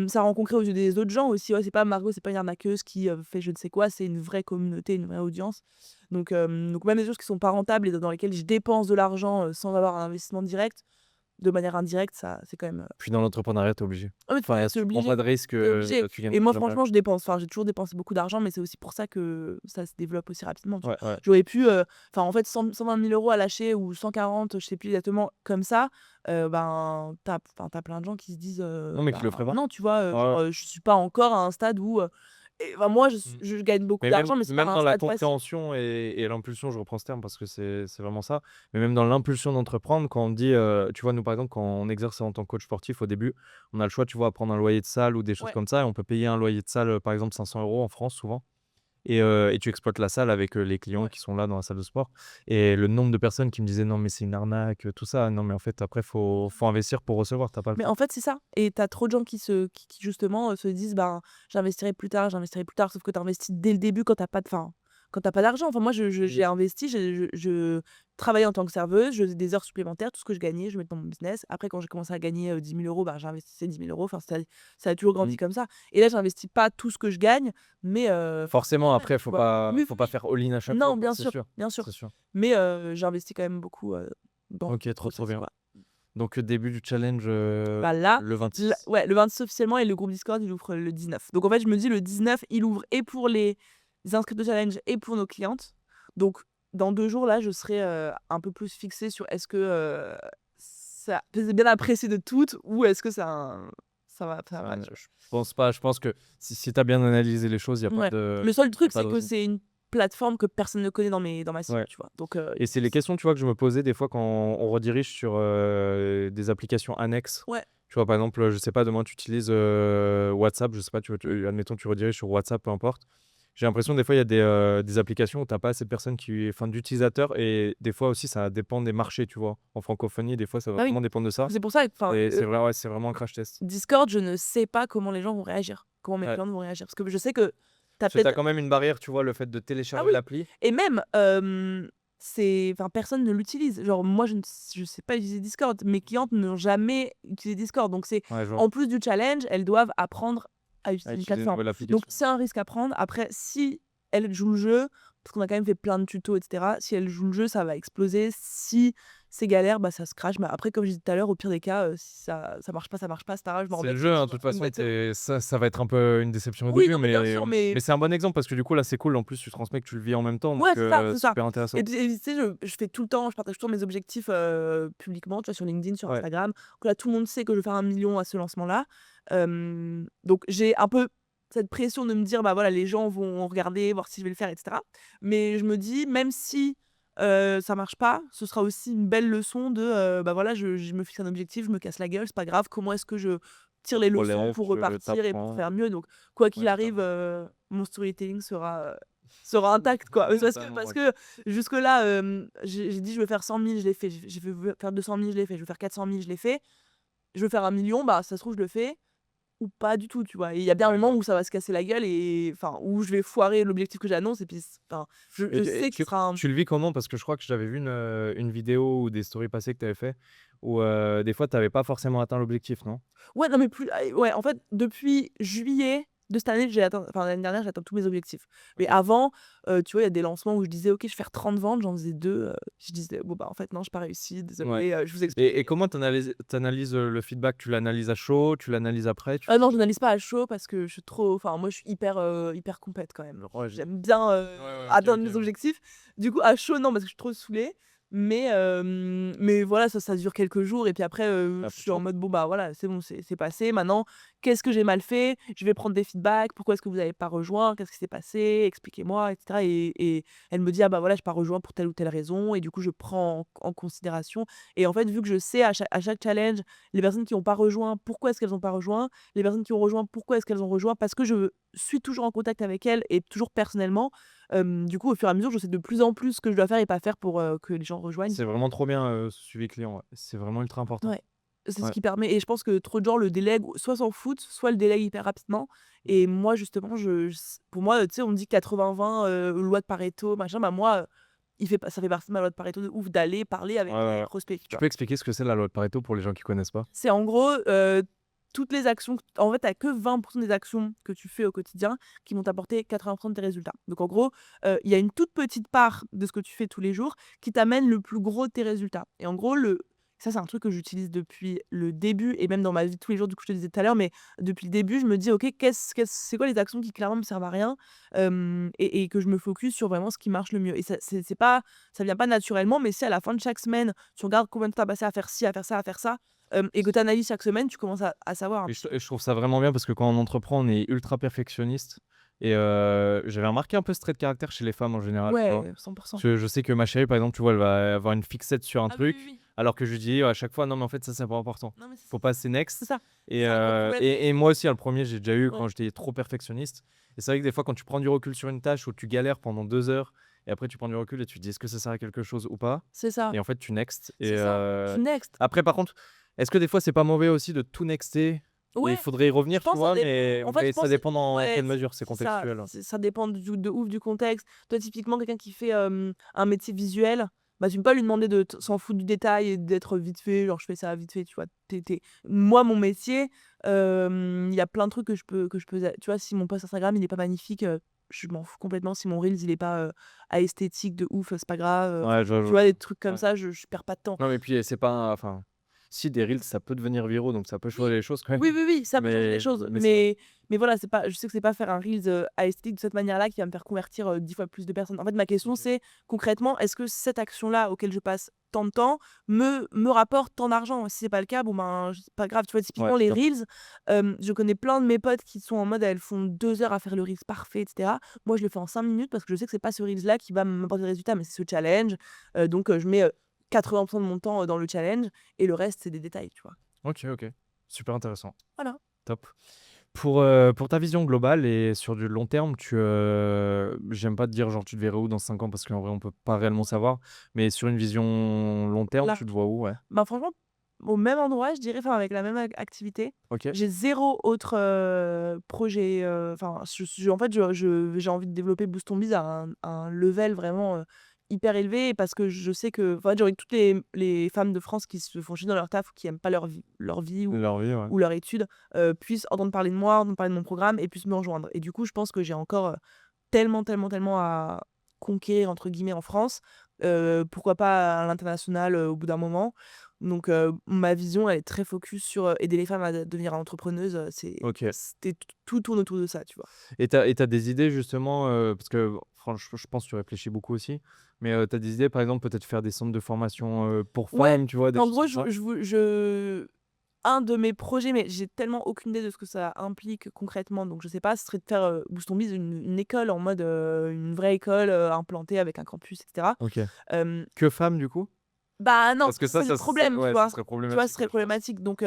B: Ça rend concret aux yeux des autres gens aussi. Ouais, c'est pas Margot, c'est pas une arnaqueuse qui, fait je ne sais quoi, c'est une vraie communauté, une vraie audience. Donc même des choses qui sont pas rentables et dans lesquelles je dépense de l'argent, sans avoir un investissement direct, de manière indirecte, ça c'est quand même,
A: Puis dans l'entrepreneuriat, tu es obligé.
B: ah oui,
A: Enfin,
B: tu
A: si tu prends pas de risque,
B: obligé
A: tu gagnes
B: et moi
A: jamais.
B: franchement je dépense, enfin j'ai toujours dépensé beaucoup d'argent, mais c'est aussi pour ça que ça se développe aussi rapidement, tu vois?
A: Ouais, ouais.
B: J'aurais pu, enfin en fait 120 000 € à lâcher ou 140, je sais plus exactement, comme ça, ben, tu plein de gens qui se disent,
A: Non, mais qui le
B: ben,
A: ferait pas.
B: non, tu vois?
A: Ouais, ouais.
B: Genre, je suis pas encore à un stade où, et ben moi
A: Mmh.
B: je gagne beaucoup
A: Mais même
B: d'argent, mais c'est pas
A: même
B: un
A: dans la
B: stade facile.
A: compréhension et l'impulsion, je reprends ce terme parce que c'est vraiment ça, mais même dans l'impulsion d'entreprendre, quand on dit, tu vois, nous, par exemple, quand on exerce en tant que coach sportif, au début, on a le choix, tu vois, à prendre un loyer de salle ou des choses
B: Ouais.
A: comme ça et on peut payer un loyer de salle, par exemple 500 € en France, souvent. Et tu exploites la salle avec, les clients
B: Ouais.
A: qui sont là dans la salle de sport et le nombre de personnes qui me disaient: «Non mais c'est une arnaque, tout ça». Non mais en fait après faut investir pour recevoir, tu as pas le
B: Mais
A: choix.
B: en fait, c'est ça et tu as trop de gens qui justement, se disent: «Ben, j'investirai plus tard», sauf que tu investis dès le début quand tu pas de fin, quand tu pas d'argent. Enfin moi,
A: Mmh.
B: j'ai investi, je travaillais en tant que serveuse, je faisais des heures supplémentaires, tout ce que je gagnais, je mettais dans mon business. Après quand j'ai commencé à gagner, 10 000 €, bah, j'investissais 10 000 €, enfin ça a toujours grandi
A: Mmh.
B: comme ça et là, j'investis pas tout ce que je gagne, mais
A: Forcément
B: ouais,
A: après
B: tu vois? Oui,
A: faut
B: oui,
A: pas
B: oui.
A: faire all-in à chaque fois
B: Non,
A: quoi, c'est sûr,
B: bien sûr,
A: c'est sûr.
B: mais j'investis quand même beaucoup, dans
A: OK,
B: le
A: trop, trop
B: process,
A: bien.
B: quoi.
A: Donc, début du challenge,
B: Bah là,
A: le 26.
B: ouais, le 26 officiellement et le groupe Discord, il ouvre le 19. Donc en fait, je me dis le 19, il ouvre et pour les inscrits au challenge et pour nos clientes. Donc dans 2 jours, là, je serai, un peu plus fixée sur est-ce que, ça c'est bien apprécié de toutes ou est-ce que ça
A: Ça
B: va,
A: ne
B: tu vois?
A: je pense pas, je pense que si tu as bien analysé les choses, il y a pas
B: Ouais.
A: de
B: Le seul
A: y a
B: truc,
A: pas
B: c'est
A: de
B: que
A: raison.
B: c'est une plateforme que personne ne connaît dans ma cible,
A: Ouais.
B: tu vois? Donc
A: Et c'est les questions, tu vois, que je me posais des fois quand on redirige sur, des applications annexes.
B: ouais,
A: Tu vois, par exemple, je sais pas, demain tu utilises, WhatsApp, je sais pas, admettons tu rediriges sur WhatsApp, peu importe. J'ai l'impression des fois il y a des applications où tu as pas assez de personnes d'utilisateurs et des fois aussi ça dépend des marchés, tu vois? En francophonie, des fois ça va
B: bah oui.
A: vraiment dépendre de ça
B: C'est pour ça, enfin,
A: et c'est vrai, ouais, c'est vraiment un crash test.
B: Discord, je ne sais pas comment les gens vont réagir, comment mes
A: Ouais.
B: clientes vont réagir. Parce que je sais que tu as
A: Parce que tu as
B: peut-être
A: quand même une barrière, tu vois, le fait de
B: ah
A: télécharger
B: oui
A: l'appli.
B: et même, c'est enfin, personne ne l'utilise. Genre moi, je sais pas utiliser Discord. Mes clientes n'ont jamais utilisé Discord. Donc c'est
A: Ouais, je vois.
B: en plus du challenge, elles doivent apprendre à
A: À
B: utiliser une
A: utiliser une
B: plateforme.
A: nouvelle
B: Donc
A: application.
B: c'est un risque à prendre. Après, si elles jouent le jeu, parce qu'on a quand même fait plein de tutos et cetera, si elles jouent le jeu, ça va exploser. Si c'est galère, bah, ça se crache. Mais après, comme je disais tout à l'heure, au pire des cas, si ça marche pas, c'est pas grave, je m'en
A: C'est
B: remets
A: le jeu, hein,
B: dessus,
A: de toute façon,
B: exactement.
A: ça va être un peu une déception au
B: Oui,
A: début,
B: non, mais bien
A: mais
B: sûr, mais
A: c'est un bon exemple parce que du coup, là, c'est cool. En plus, tu transmets que tu le vis en même temps, donc
B: ouais, c'est ça, c'est ça.
A: super intéressant.
B: Et tu sais, je fais tout le temps, je partage toujours mes objectifs, publiquement, tu vois? Sur LinkedIn, sur
A: Ouais.
B: Instagram. Donc là, tout le monde sait que je veux faire 1 million à ce lancement-là. Donc j'ai un peu cette pression de me dire: «Bah, voilà, les gens vont regarder, voir si je vais le faire et cetera». Mais je me dis: «Même si, ça marche pas, ce sera aussi une belle leçon de, bah, voilà, je me fixe un objectif, je me casse la gueule, c'est pas grave, comment est-ce que je tire les leçons
A: Relève,
B: pour
A: tu
B: repartir et pour
A: apprends.
B: faire mieux? Donc quoi
A: Ouais,
B: qu'il arrive,
A: totalement.
B: mon storytelling sera intact, quoi.
A: Totalement,
B: Parce
A: ouais.
B: que jusque-là, j'ai dit: «Je veux faire 100 000», je l'ai fait. J'ai fait faire 200 000, je l'ai fait. Je veux faire 400 000, je l'ai fait. Je veux faire 1 million, bah, ça se trouve, je le fais ou pas du tout, tu vois? Et il y a bien un moment où ça va se casser la gueule et enfin, où je vais foirer l'objectif que j'annonce et puis enfin, je
A: Et
B: sais que ce sera un
A: tu le vis comment? Parce que je crois que j'avais vu une vidéo ou des stories passées que tu avais fait où, des fois, tu avais pas forcément atteint l'objectif, non?
B: ouais, non, mais plus ouais, en fait, depuis juillet de cette année, j'ai atteint enfin, l'année dernière, j'ai atteint tous mes objectifs. Mais
A: OK.
B: avant, tu vois, il y a des lancements où je disais: «OK, je vais faire 30 ventes», j'en faisais 2. Je disais: «Bon, bah, en fait, non, j'ai pas réussi,
A: Ouais.
B: désolée, je vous explique».
A: Et comment tu analyses le feedback? Tu l'analyses à chaud? Tu l'analyses après? Tu
B: Ah
A: fais
B: non,
A: quoi?
B: j'analyse pas à chaud parce que je suis trop enfin, moi, je suis hyper compète quand même. Genre,
A: Ouais,
B: j'aime bien,
A: ouais, ouais, OK,
B: atteindre
A: OK,
B: mes
A: ouais.
B: objectifs. Du coup, à chaud, non, parce que je suis trop saoulée. Mais voilà, ça dure quelques jours et puis après, je
A: Après
B: suis
A: tu
B: en
A: repars.
B: mode: «Bon, bah, voilà, c'est bon, c'est passé. Maintenant, qu'est-ce que j'ai mal fait? Je vais prendre des feedbacks. Pourquoi est-ce que vous avez pas rejoint? Qu'est-ce qui s'est passé? Expliquez-moi» et cetera et elle me dit: «Ah, bah, voilà, j'ai pas rejoint pour telle ou telle raison» et du coup, je prends en considération et en fait, vu que je sais à chaque challenge, les personnes qui ont pas rejoint, pourquoi est-ce qu'elles ont pas rejoint? Les personnes qui ont rejoint, pourquoi est-ce qu'elles ont rejoint? Parce que je suis toujours en contact avec elles et toujours personnellement. Du coup, au fur et à mesure, je sais de plus en plus ce que je dois faire et pas faire pour, que les gens rejoignent.
A: C'est vraiment trop bien, ce suivi client, ouais. C'est vraiment ultra important.
B: Ouais, c'est ce
A: Ouais.
B: qui permet et je pense que trop de gens le délèguent, soit s'en foutent, soit le délèguent hyper rapidement et moi justement, pour moi, tu sais, on me dit 80-20, loi de Pareto, machin, bah, moi, ça fait partie de ma loi de Pareto de ouf d'aller parler
A: Ouais,
B: avec
A: ouais,
B: mes
A: ouais.
B: prospects, tu
A: Tu
B: vois?
A: peux expliquer ce que c'est la loi de Pareto pour les gens qui connaissent pas?
B: C'est en gros, toutes les actions en fait, tu as que 20 des actions que tu fais au quotidien qui vont t'apporter 80 de tes résultats. Donc en gros, il y a une toute petite part de ce que tu fais tous les jours qui t'amène le plus gros de tes résultats et en gros, ça, c'est un truc que j'utilise depuis le début et même dans ma vie de tous les jours, du coup, je te disais tout à l'heure, mais depuis le début, je me dis: «OK, c'est quoi les actions qui clairement me servent à rien?» Et que je me focus sur vraiment ce qui marche le mieux et c'est pas ça vient pas naturellement, mais si à la fin de chaque semaine, tu regardes combien de temps tu as passé à faire ci, à faire ça, à faire ça, et que tu analyses chaque semaine, tu commences à savoir un
A: Et
B: petit peu.
A: je trouve ça vraiment bien parce que quand on entreprend, on est ultra perfectionniste et j'avais remarqué un peu ce trait de caractère chez les femmes en général, tu vois?
B: Ouais, 100.
A: Je sais que ma chérie, par exemple, tu vois, elle va avoir une fixette sur un
B: Ah oui, oui,
A: truc,
B: oui.
A: alors que je lui dis à chaque fois: «Non, mais en fait, ça, c'est pas important.
B: Non, mais
A: Faut passer
B: c'est
A: next»
B: ça.
A: et
B: C'est un gros
A: heu
B: problème.
A: et et moi aussi, hein, le premier j'ai déjà eu
B: Ouais,
A: quand j'étais trop perfectionniste et c'est vrai que des fois, quand tu prends du recul sur une tâche où tu galères pendant 2 heures et après tu prends du recul et tu te dis: «Est-ce que ça sert à quelque chose ou pas?»
B: c'est ça,
A: et en fait, tu next
B: c'est ça. Tu next.
A: après par contre, est-ce que des fois, c'est pas mauvais aussi de tout nexter et il
B: Ouais,
A: faudrait y
B: je
A: revenir, tu
B: pense ça
A: vois?
B: dépend.
A: Mais
B: En fait, je
A: mais ça
B: pense
A: dépend dans
B: ouais,
A: quelle mesure, c'est
B: c'est ça,
A: contextuel.
B: ça dépend de ouf du contexte. Toi, typiquement, quelqu'un qui fait, un métier visuel, bah, tu peux pas lui demander de s'en foutre du détail et d'être vite fait, genre: «Je fais ça vite fait», tu vois? Tu Moi, mon métier, il y a plein de trucs que je peux tu vois? Si mon post Instagram, il est pas magnifique, je m'en fous complètement. Si mon reels, il est pas, à esthétique de ouf, c'est pas grave,
A: Ouais,
B: tu vois? Des trucs
A: ouais.
B: comme
A: Ouais.
B: ça, je perds pas de temps.
A: Non, mais puis c'est pas enfin, si des reels, ça peut devenir viraux, donc ça peut changer
B: Oui,
A: les choses quand même.
B: oui, oui, oui, ça peut changer les
A: Mais
B: choses,
A: c'est vrai.
B: mais voilà, c'est pas je sais que c'est pas faire un reels, à esthétique de cette manière-là qui va me faire convertir, 10 fois plus de personnes. En fait, ma question,
A: OK.
B: c'est concrètement, est-ce que cette action-là auquel je passe tant de temps me rapporte tant d'argent? Si c'est pas le cas, bon ben, c'est pas grave. Tu vois,
A: Ouais,
B: typiquement les
A: bien sûr.
B: reels, je connais plein de mes potes qui sont en mode elles font 2 heures à faire le reels parfait et cetera. Moi, je le fais en 5 minutes parce que je sais que c'est pas ce reels-là qui va m'apporter des résultats, mais c'est ce challenge, donc je mets, 80 de mon temps, dans le challenge et le reste, c'est des détails, tu vois?
A: OK, OK. Super intéressant.
B: Voilà.
A: Top. Pour ta vision globale et sur du long terme, j'aime pas te dire genre tu te verrais où dans 5 ans parce qu'en vrai on peut pas réellement
B: Ouais.
A: savoir, mais sur une vision long terme, tu te
B: Large.
A: vois où? Ouais.
B: Bah, franchement, au même endroit, je dirais, enfin, avec la même activité.
A: OK.
B: J'ai zéro autre, projet, enfin, en fait, j'ai envie de développer Boost on Biz à un level vraiment, hyper élevé parce que je sais que, en fait, j'ai envie que toutes les femmes de France qui se font chier dans leur taf ou qui aiment pas leur vie
A: Leur vie, ouais.
B: ou leur étude, puissent entendre parler de moi, entendre parler de mon programme et puissent me rejoindre et du coup, je pense que j'ai encore, tellement, tellement, tellement à «conquérir» entre guillemets en France, pourquoi pas à l'international, au bout d'un moment. Donc ma vision, elle est très focus sur, aider les femmes à devenir entrepreneuses,
A: OK.
B: tout tourne autour de ça, tu vois?
A: Et tu as des idées justement, parce que franchement je pense que tu réfléchis beaucoup aussi, mais tu as des idées par exemple peut-être faire des centres de formation, pour
B: Ouais,
A: femmes, tu vois? Des
B: en
A: choses
B: gros,
A: comme ça?
B: je un de mes projets, mais j'ai tellement aucune idée de ce que ça implique concrètement, donc je sais pas, ce serait de faire, Boost on Biz une école en mode, une vraie école, implantée avec un campus et cetera.
A: OK.
B: Hem,
A: Que femmes, du coup?
B: Bah, non,
A: Parce que
B: c'est
A: ça
B: le
A: ça s
B: problème, tu
A: ouais, ça
B: vois?
A: serait
B: Tu vois, ce
A: problématique,
B: serait
A: ouais, je pense.
B: problématique, donc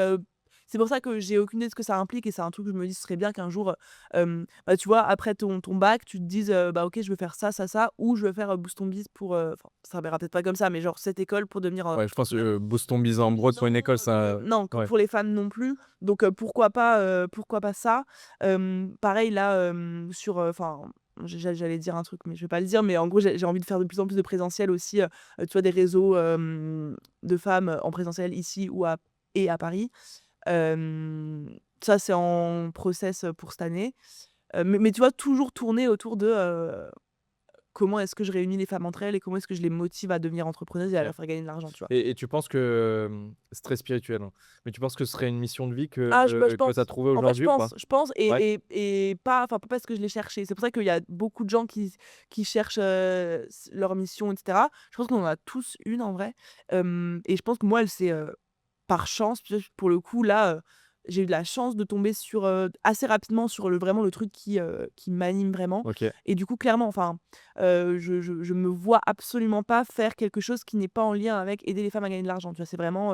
B: c'est pour ça que j'ai aucune idée de ce que ça implique et c'est un truc que je me dis: «Ce serait bien qu'un jour, bah, tu vois, après ton bac, tu te dises, bah, OK, je veux faire ça, ça, ça ou je veux faire, Boost on Biz pour, enfin, ça s'appellera peut-être pas comme ça, mais genre cette école pour devenir,
A: Ouais, je pense,
B: entrepreneur».
A: Boston Biz en Broad pour une école, ça
B: Non, que
A: ouais.
B: pour les femmes non plus, donc pourquoi pas ça? Pareil là, sur, enfin, j'allais dire un truc, mais je vais pas le dire, mais en gros, j'ai envie de faire de plus en plus de présentiel aussi, tu vois, des réseaux, de femmes, en présentiel ici ou à Paris. Ça, c'est en process, pour cette année, mais tu vois, toujours tourner autour de, comment est-ce que je réunis les femmes entre elles et comment est-ce que je les motive à devenir entrepreneuses et à
A: OK.
B: leur faire gagner de l'argent, tu vois?
A: Et tu penses que, c'est très spirituel, hein, mais tu penses que ce serait une mission de vie
B: Ah, je
A: que tu as
B: pense.
A: trouvée
B: En fait,
A: aujourd'hui ou pas?
B: je pense
A: Ouais?
B: et pas enfin, pas parce que je l'ai cherché. C'est pour ça qu'il y a beaucoup de gens qui cherchent, leur mission et cetera. Je pense qu'on en a tous une en vrai, et je pense que moi, elle s'est, par chance, tu vois, pour le coup, là, j'ai eu de la chance de tomber sur, assez rapidement sur vraiment le truc qui m'anime vraiment
A: OK.
B: et du coup, clairement, enfin, je me vois absolument pas faire quelque chose qui n'est pas en lien avec aider les femmes à gagner de l'argent, tu vois? C'est vraiment,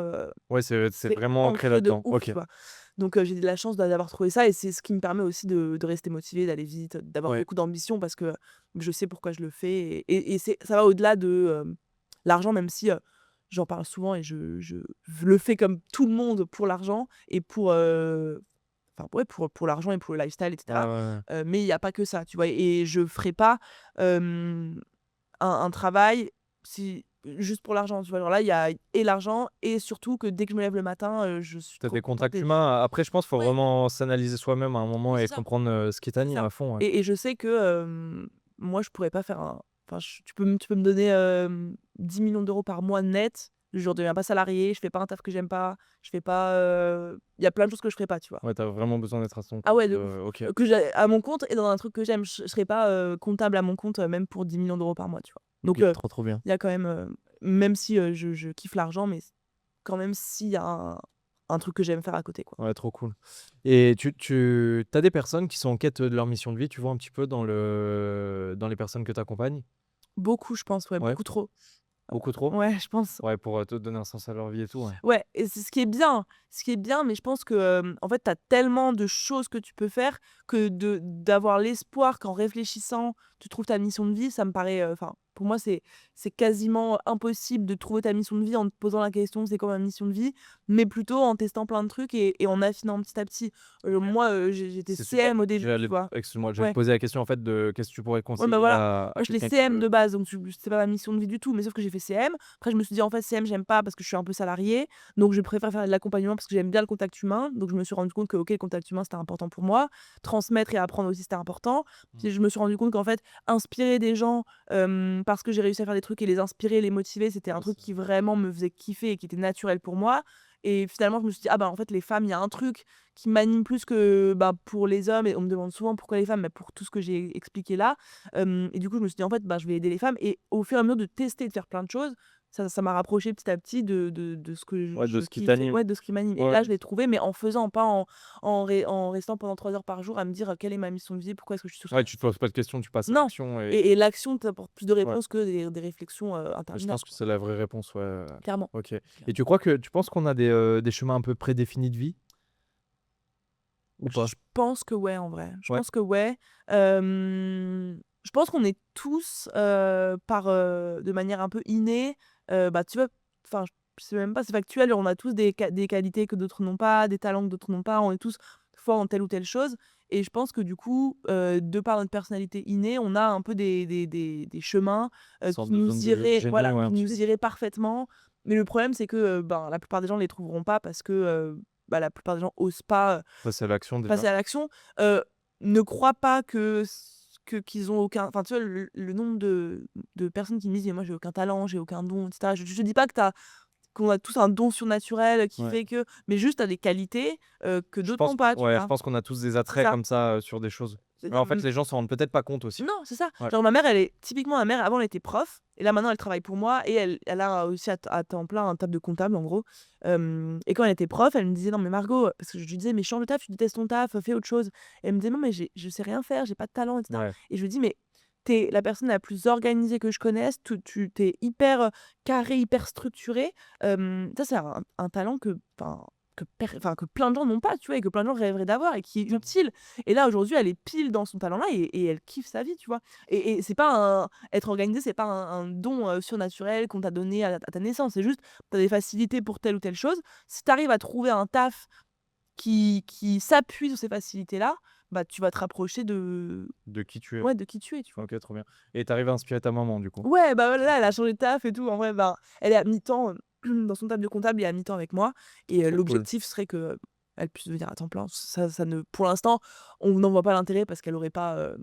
A: Ouais, c'est
B: c'est
A: vraiment ancré
B: ancré de
A: là-dedans.
B: ouf,
A: OK.
B: tu vois? Donc j'ai de la chance d'avoir trouvé ça et c'est ce qui me permet aussi de rester motivée, d'aller vite, d'avoir
A: Ouais.
B: beaucoup d'ambition parce que je sais pourquoi je le fais et ça va au-delà de, l'argent, même si, j'en parle souvent et je le fais comme tout le monde pour l'argent et pour, enfin, ouais, pour l'argent et pour le lifestyle et
A: Ouais,
B: cetera,
A: ouais, ouais.
B: mais il y a pas que ça, tu vois? Et je ferai pas, un travail si juste pour l'argent, tu vois? Genre là, il y a et l'argent et surtout que dès que je me lève le matin, je suis
A: Tu as
B: trop
A: des
B: contente
A: contacts
B: et
A: humains. Après, je pense, faut
B: ouais,
A: vraiment s'analyser soi-même à un moment
B: oui,
A: et
B: c'est ça,
A: comprendre, ce qui
B: c'est
A: t'anime
B: ça
A: à fond, ouais.
B: et je sais que, moi, je pourrais pas faire un enfin, tu peux me donner, 10 000 000 par mois net, je redeviens pas salariée, je fais pas un taf que j'aime pas, je fais pas, il y a plein de choses que je ferais pas, tu vois?
A: Ouais, tu as vraiment besoin d'être à ton
B: Ah
A: compte,
B: ouais, de ouf.
A: OK.
B: Que j'ai à mon compte et dans un truc que j'aime. Je serais pas, comptable à mon compte, même pour 10 000 000 par mois, tu vois? Donc
A: OK, trop, trop bien.
B: il y a quand même, même si, je kiffe l'argent, mais quand même s'il y a un truc que j'aime faire à côté, quoi.
A: Ouais, trop cool. Et tu as des personnes qui sont en quête, de leur mission de vie, tu vois un petit peu dans les personnes que tu accompagnes?
B: Beaucoup, je pense, ouais,
A: Ouais,
B: beaucoup trop.
A: beaucoup trop?
B: Ouais, je pense.
A: Ouais, pour, te donner un sens à leur vie et tout, ouais.
B: Ouais et c'est ce qui est bien, mais je pense que, en fait, tu as tellement de choses que tu peux faire que d'avoir l'espoir qu'en réfléchissant, tu trouves ta mission de vie, ça me paraît, enfin, pour moi, c'est quasiment impossible de trouver ta mission de vie en te posant la question: «C'est quoi ma mission de vie?» mais plutôt en testant plein de trucs et en affinant petit à petit. Moi, j'étais
A: C'est super.
B: CM au début, tu vois?
A: Excuse-moi, j'allais te
B: Ouais.
A: poser la question en fait de qu'est-ce que tu pourrais
B: Ouais, bah,
A: conseiller
B: voilà.
A: à
B: Moi, je l'ai
A: quelqu'un qui
B: CM
A: veut
B: de base, donc c'est pas ma mission de vie du tout, mais sauf que j'ai fait CM. Après, je me suis dit: «En fait, CM, j'aime pas parce que je suis un peu salariée, donc je préfère faire de l'accompagnement parce que j'aime bien le contact humain». Donc je me suis rendu compte que, OK, le contact humain, c'était important pour moi. Transmettre et apprendre aussi, c'était important.
A: mmh,
B: Puis je me suis rendu compte qu'en fait, inspirer des gens, parce que j'ai réussi à faire des trucs et les inspirer, les motiver, c'était un
A: ouais,
B: truc
A: c'est
B: qui vraiment me faisait kiffer et qui était naturel pour moi. Et finalement, je me suis dit: «Ah bah, en fait, les femmes, il y a un truc qui m'anime plus que, bah, pour les hommes» et on me demande souvent: «Pourquoi les femmes?» mais pour tout ce que j'ai expliqué là. Et du coup, je me suis dit: «En fait, bah, je vais aider les femmes» et au fur et à mesure de tester, de faire plein de choses, ça m'a rapproché petit à petit de ce que
A: ouais, de
B: je
A: ce qui
B: kiffais
A: t'anime.
B: ouais, de ce qui m'anime et
A: Ouais,
B: là, je l'ai trouvé, mais en faisant, pas en restant pendant 3 heures par jour à me dire: «Quelle est ma mission de vie? Pourquoi est-ce que je suis sur
A: ouais,
B: cette».
A: tu te poses pas de questions, tu passes à
B: Non
A: l'action
B: et l'action t'apporte plus de
A: ouais,
B: réponses que des réflexions,
A: et je
B: interminables,
A: pense que
B: quoi.
A: c'est la vraie réponse, ouais,
B: Clairement,
A: OK. Et
B: clairement.
A: tu penses qu'on a des chemins un peu prédéfinis de vie ou pas?
B: Je pense que ouais, en vrai. Je
A: Ouais,
B: pense que ouais. Je pense qu'on est tous, de manière un peu innée, bah, tu vois? Enfin, je sais même pas, c'est factuel, on a tous des qualités que d'autres n'ont pas, des talents que d'autres n'ont pas, on est tous forts en telle ou telle chose et je pense que du coup, de par notre personnalité innée, on a un peu des chemins,
A: sorte
B: qui
A: de zone
B: nous
A: de
B: iraient
A: génie,
B: voilà,
A: ouais, un
B: qui
A: petit
B: nous
A: peu.
B: iraient parfaitement. Mais le problème, c'est que, ben, la plupart des gens ne les trouveront pas parce que, bah, la plupart des gens osent pas,
A: Passer à l'action
B: passer
A: déjà.
B: à l'action, ne crois pas qu'ils ont aucun enfin, tu vois, le nombre de personnes qui me disent: «Mais moi, j'ai aucun talent, j'ai aucun don» et cetera. Je dis pas que qu'on a tous un don surnaturel qui
A: Ouais.
B: fait que mais juste tu as des qualités, que
A: Je
B: d'autres
A: pense
B: n'ont pas, tu
A: ouais, je
B: vois?
A: pense qu'on a tous des
B: C'est
A: attraits
B: ça.
A: comme ça, sur des choses. Mais en fait, les gens s'en rendent peut-être pas compte aussi.
B: Non, c'est ça.
A: Ouais.
B: Genre ma mère, typiquement ma mère, avant elle était prof, et là maintenant elle travaille pour moi, et elle a aussi à temps plein un taf de comptable en gros. Et quand elle était prof, elle me disait non mais Margot, parce que je lui disais mais change de taf, tu détestes ton taf, fais autre chose. Et elle me disait non mais je sais rien faire, j'ai pas de talent, etc.
A: Ouais.
B: Et je lui dis mais t'es la personne la plus organisée que je connaisse, tu t'es hyper carré, hyper structuré. Ça c'est un talent que plein de gens n'ont pas, tu vois, et que plein de gens rêveraient d'avoir et qui est utile. Et là, aujourd'hui, elle est pile dans son talent-là et elle kiffe sa vie, tu vois. Et c'est pas être organisé, c'est pas un don surnaturel qu'on t'a donné à ta naissance. C'est juste, t'as des facilités pour telle ou telle chose. Si t'arrives à trouver un taf qui s'appuie sur ces facilités-là, bah, tu vas te rapprocher
A: De qui tu es.
B: ouais, de qui tu es, tu vois.
A: Ok, trop bien. Et t'arrives à inspirer ta maman, du coup.
B: Ouais, bah voilà, elle a changé de taf et tout. En vrai, bah, elle est à mi-temps dans son taf de comptable, et à mi-temps avec moi. Et
A: Trop cool.
B: l'objectif serait que elle puisse venir à temps plein. Ça ne, pour l'instant, on n'en voit pas l'intérêt parce qu'elle aurait pas.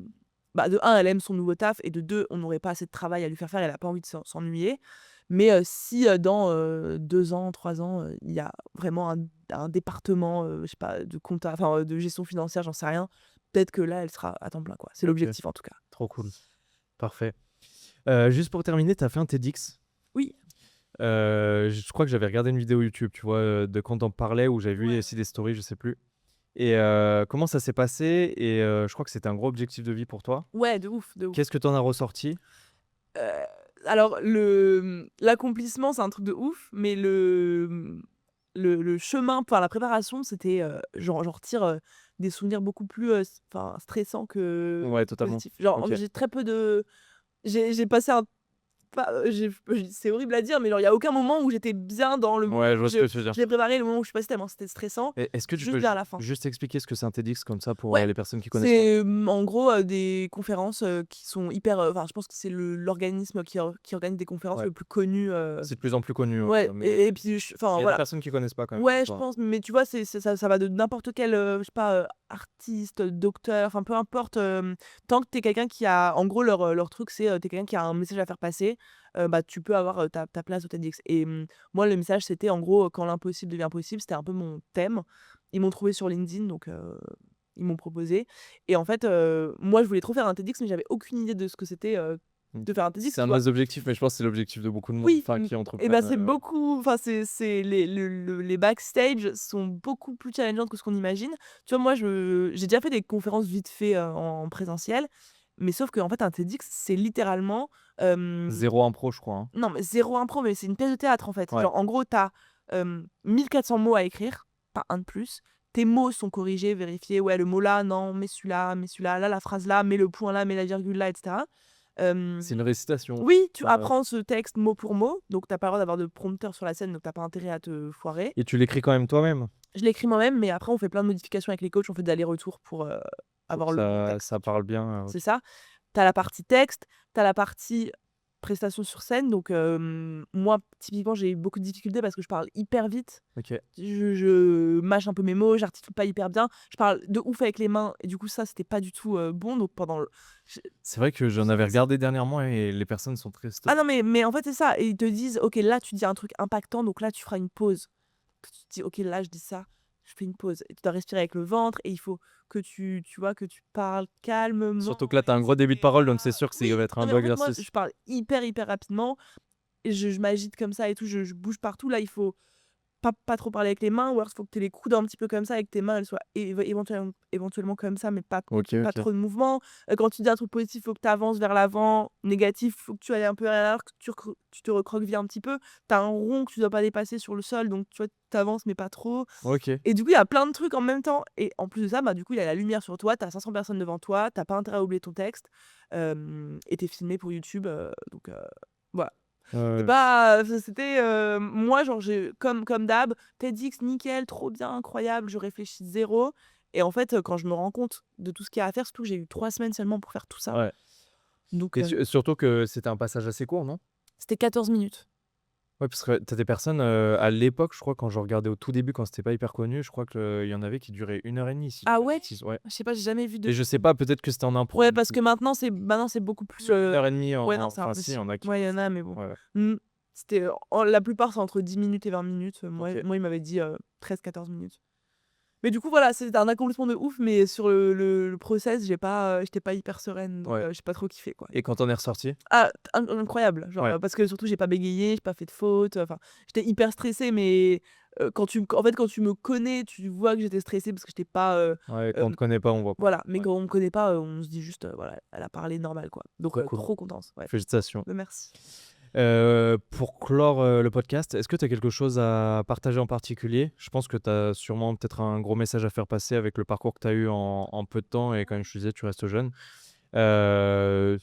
B: Bah, de un, elle aime son nouveau taf, et de deux, on n'aurait pas assez de travail à lui faire faire. Elle a pas envie de s'ennuyer. Mais si dans 2 ans, 3 ans, il y a vraiment un département, je sais pas, de compta, enfin de gestion financière, j'en sais rien. Peut-être que là, elle sera à temps plein, quoi. C'est l'objectif en tout cas.
A: Trop cool. Parfait. Juste pour terminer, t'as fait un TEDx.
B: Oui.
A: Je crois que j'avais regardé une vidéo YouTube, tu vois, de quand on parlait, où j'avais vu
B: Ouais,
A: aussi des stories, je sais plus. Et comment ça s'est passé? Et je crois que c'était un gros objectif de vie pour toi.
B: Ouais, de ouf, de ouf.
A: Qu'est-ce que t'en as ressorti?
B: Alors l'accomplissement, c'est un truc de ouf, mais le chemin, enfin la préparation, c'était, j'en retire, des souvenirs beaucoup plus, stressants que
A: Ouais, totalement.
B: positifs. Genre,
A: Ok.
B: j'ai très peu de j'ai passé un pas, c'est horrible à dire, mais genre il y a aucun moment où j'étais bien dans le
A: Ouais, je vois ce que tu veux dire.
B: je l'ai préparé, le moment où je suis passée tellement c'était stressant,
A: Et est-ce que tu
B: juste
A: peux
B: vers la fin.
A: juste expliquer ce que c'est un TEDx comme ça pour
B: Ouais,
A: les personnes qui connaissent pas?
B: c'est, en gros, des conférences, qui sont hyper, enfin, je pense que c'est l'organisme qui organise des conférences
A: Ouais.
B: le plus connu,
A: C'est de plus en plus connu.
B: ouais,
A: Mais
B: et puis
A: il
B: enfin
A: y a des
B: voilà.
A: personnes qui connaissent pas quand même.
B: Ouais, je
A: Toi.
B: pense, mais tu vois, ça va de n'importe quel, je sais pas, artiste, docteur, enfin peu importe, tant que tu es quelqu'un qui a en gros leur truc c'est, tu es quelqu'un qui a un message à faire passer, bah, tu peux avoir, ta place au TEDx. Et moi le message c'était en gros, quand l'impossible devient possible, c'était un peu mon thème. Ils m'ont trouvé sur LinkedIn, donc ils m'ont proposé. Et en fait, moi je voulais trop faire un TEDx, mais j'avais aucune idée de ce que c'était, de faire un TEDx,
A: C'est
B: tu
A: un de
B: vois?
A: nos objectifs, mais je pense que c'est l'objectif de beaucoup de monde,
B: Oui,
A: enfin, qui
B: et
A: entreprennent.
B: bah, c'est beaucoup, enfin c'est les backstage sont beaucoup plus challengeants que ce qu'on imagine. Tu vois, moi j'ai déjà fait des conférences vite fait, en présentiel, mais sauf qu'en fait un TEDx c'est littéralement,
A: Zéro impro, je crois. Hein.
B: non mais zéro impro, mais c'est une pièce de théâtre en fait.
A: Ouais.
B: Genre en gros tu as, 1 400 mots à écrire, pas un de plus. Tes mots sont corrigés, vérifiés, ouais le mot là, non, mets celui-là, là la phrase là, mets le point là, mets la virgule là, et cetera.
A: C'est une récitation.
B: Oui, tu
A: Ouais.
B: apprends ce texte mot pour mot, donc t'as pas le droit d'avoir de prompteur sur la scène, donc t'as pas intérêt à te foirer.
A: Et tu l'écris quand même toi-même?
B: Je l'écris moi-même, mais après on fait plein de modifications avec les coachs, on fait des allers-retours pour
A: Pour
B: avoir
A: que
B: le bon
A: ça
B: texte.
A: ça parle bien,
B: C'est
A: OK.
B: ça. T'as la partie texte, t'as la partie prestation sur scène, donc moi typiquement j'ai eu beaucoup de difficultés parce que je parle hyper vite.
A: OK.
B: Je mâche un peu mes mots, j'articule pas hyper bien, je parle de ouf avec les mains, et du coup ça c'était pas du tout bon, donc pendant le
A: C'est vrai que j'en avais regardé dernièrement et les personnes sont très
B: ah non mais en fait c'est ça, et ils te disent: «OK, là tu dis un truc impactant, donc là tu feras une pause». Tu te dis: «OK, là je dis ça, je fais une pause», et tu dois respirer avec le ventre, et il faut que tu vois, que tu parles calmement,
A: Surtout que là, tu as un
B: et
A: gros début de parole, donc c'est
B: cetera.
A: sûr que ça
B: Oui,
A: va être
B: non
A: un
B: mais
A: bon
B: en fait moi
A: exercice.
B: je parle hyper, hyper rapidement, et je m'agite comme ça et tout, je bouge partout. Là, il faut pas trop parler avec les mains, ou alors il faut que tu les coudes un petit peu comme ça et que tes mains elles soient éventuellement comme ça, mais pas
A: OK,
B: pas
A: OK.
B: trop de mouvement. Quand tu dis un truc positif, il faut que tu avances vers l'avant, négatif, il faut que tu ailles un peu à l'arrière, que tu te recroquevilles un petit peu. Tu as un rond que tu dois pas dépasser sur le sol, donc tu vois, tu avances mais pas trop.
A: OK.
B: Et du coup, il y a plein de trucs en même temps, et en plus de ça, bah, du coup, il y a la lumière sur toi, tu as 500 personnes devant toi, tu pas intérêt à oublier ton texte, et tu es filmé pour YouTube, donc voilà. C'est
A: Ouais.
B: pas c'était, moi, genre, comme d'hab, TEDx nickel, trop bien, incroyable, je réfléchis zéro, et en fait, quand je me rends compte de tout ce qu'il y a à faire, surtout que j'ai eu 3 semaines seulement pour faire tout ça,
A: Ouais.
B: donc
A: Et surtout que c'était un passage assez court, non?
B: c'était 14 minutes.
A: Ouais, parce que tu as des personnes, à l'époque, je crois, quand je regardais au tout début, quand c'était pas hyper connu, je crois qu'il y en avait qui duraient 1 heure et demie, si je dis
B: Ah
A: pas de
B: ouais?
A: bêtises, ouais.
B: Je sais pas, j'ai jamais vu de
A: Et je sais pas, peut-être que c'était en impro,
B: ouais,
A: du
B: parce
A: coup.
B: que maintenant c'est beaucoup plus,
A: 1 heure et demie
B: ouais, non, c'est
A: enfin si, il y
B: impossible.
A: en a qui
B: Ouais, il y
A: font
B: en a,
A: ça.
B: mais bon.
A: Ouais, ouais.
B: C'était, la plupart, c'est entre 10 minutes et 20 minutes. Moi
A: OK.
B: moi, il m'avait dit, 13-14 minutes. Mais du coup, voilà, c'était un accomplissement de ouf, mais sur le process, j'étais pas hyper sereine, donc
A: Ouais.
B: j'ai pas trop kiffé, quoi.
A: Et quand t'en es ressorti?
B: Ah, incroyable, genre,
A: Ouais.
B: parce que surtout j'ai pas bégayé, j'ai pas fait de faute, enfin, j'étais hyper stressée, mais en fait, quand tu me connais, tu vois que j'étais stressée parce que j'étais pas,
A: Ouais, quand on
B: hem,
A: te connaît pas, on voit pas.
B: voilà, mais
A: Ouais.
B: quand on me connaît pas, on se dit juste, voilà, elle a parlé normal, quoi. Donc
A: Trop cool.
B: trop contente, ouais.
A: Félicitations.
B: Merci.
A: Pour clore, le podcast, est-ce que tu as quelque chose à partager en particulier? Je pense que tu as sûrement peut-être un gros message à faire passer avec le parcours que tu as eu en peu de temps et comme je te disais, tu restes jeune.
B: Ouais,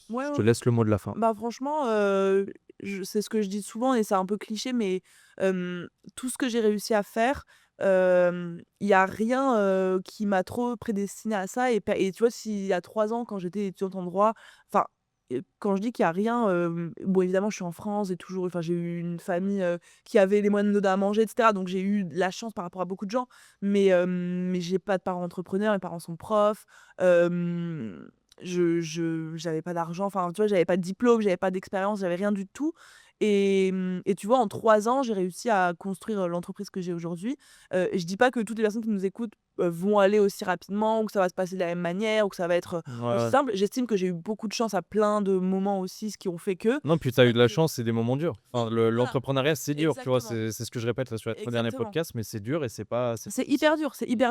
A: Je
B: ouais.
A: te laisse le mot de la fin.
B: Bah, franchement, c'est ce que je dis souvent et c'est un peu cliché, mais tout ce que j'ai réussi à faire, il y a rien, qui m'a trop prédestinée à ça et tu vois, s'il y a 3 ans, quand j'étais étudiante en droit, enfin, quand je dis qu'il y a rien, bon, évidemment, je suis en France, j'ai eu une famille, qui avait les moyens de me donner à manger et cetera, donc j'ai eu de la chance par rapport à beaucoup de gens, mais j'ai pas de parents entrepreneurs, mes parents sont profs, hem j'avais pas d'argent, enfin, tu vois, j'avais pas de diplôme, j'avais pas d'expérience, j'avais rien du tout et tu vois, en 3 ans, j'ai réussi à construire, l'entreprise que j'ai aujourd'hui. Et je dis pas que toutes les personnes qui nous écoutent, vont aller aussi rapidement ou que ça va se passer de la même manière ou que ça va être,
A: Ouais,
B: aussi
A: ouais.
B: simple. J'estime que j'ai eu beaucoup de chance à plein de moments aussi, ce qui ont fait que
A: Non, puis tu as eu
B: fait
A: de la
B: que
A: chance, c'est des moments durs. Enfin,
B: voilà,
A: l'entrepreneuriat, c'est dur, tu vois?
B: exactement,
A: C'est ce que je répète là sur les 3 derniers
B: exactement.
A: podcasts, mais c'est dur et c'est
B: C'est
A: pas facile.
B: hyper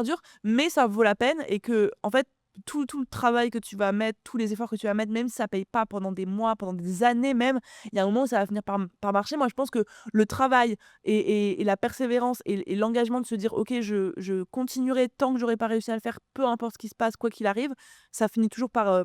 B: dur, mais ça vaut la peine et que en fait, tout le travail que tu vas mettre, tous les efforts que tu vas mettre, même si ça paye pas pendant des mois, pendant des années même, il y a un moment où ça va finir par marcher. Moi, je pense que le travail et la persévérance et l'engagement de se dire: «OK, je continuerai tant que j'aurai pas réussi à le faire, peu importe ce qui se passe, quoi qu'il arrive», ça finit toujours par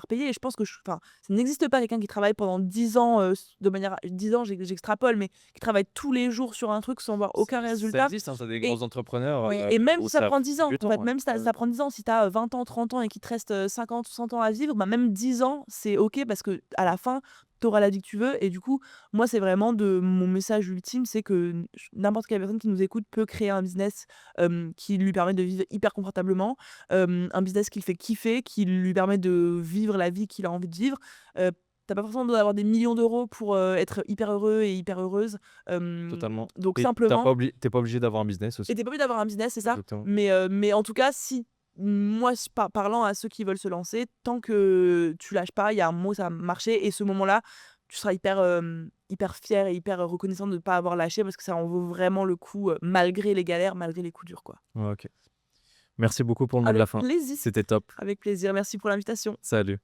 B: payer et je pense que enfin, ça n'existe pas quelqu'un qui travaille pendant 10 ans, de manière 10 ans, j'extrapole, mais qui travaille tous les jours sur un truc sans voir aucun
A: Ça
B: résultat
A: existe, hein, tu as des
B: et
A: grands entrepreneurs,
B: oui et même
A: où
B: si ça
A: ça a
B: prend
A: pris
B: 10 ans,
A: du
B: en
A: temps,
B: fait,
A: ouais.
B: même si ça prend 10 ans, si tu as 20 ans, 30 ans et qu'il te reste, 50 ou 100 ans à vivre, bah, même 10 ans, c'est OK parce que à la fin, tu auras la vie que tu veux et du coup, moi, c'est vraiment de mon message ultime, c'est que n'importe quelle personne qui nous écoute peut créer un business, qui lui permet de vivre hyper confortablement, un business qui le fait kiffer, qui lui permet de vivre la vie qu'il a envie de vivre. Tu pas forcément besoin d'avoir des millions d'euros pour, être hyper heureux et hyper heureuse,
A: Totalement.
B: donc
A: Et
B: simplement
A: tu pas obligé d'avoir un business
B: et
A: aussi.
B: tu pas obligé d'avoir un business, c'est ça.
A: Exactement.
B: Mais en tout cas, si moi, parlant à ceux qui veulent se lancer, tant que tu lâches pas, il y a un moment où ça va marcher et ce moment-là, tu seras hyper fière et hyper reconnaissante de ne pas avoir lâché parce que ça en vaut vraiment le coup, malgré les galères, malgré les coups durs, quoi.
A: Ouais, OK. Merci beaucoup pour le mot de la
B: Avec
A: fin.
B: plaisir,
A: C'était top.
B: avec plaisir. Merci pour l'invitation.
A: Salut.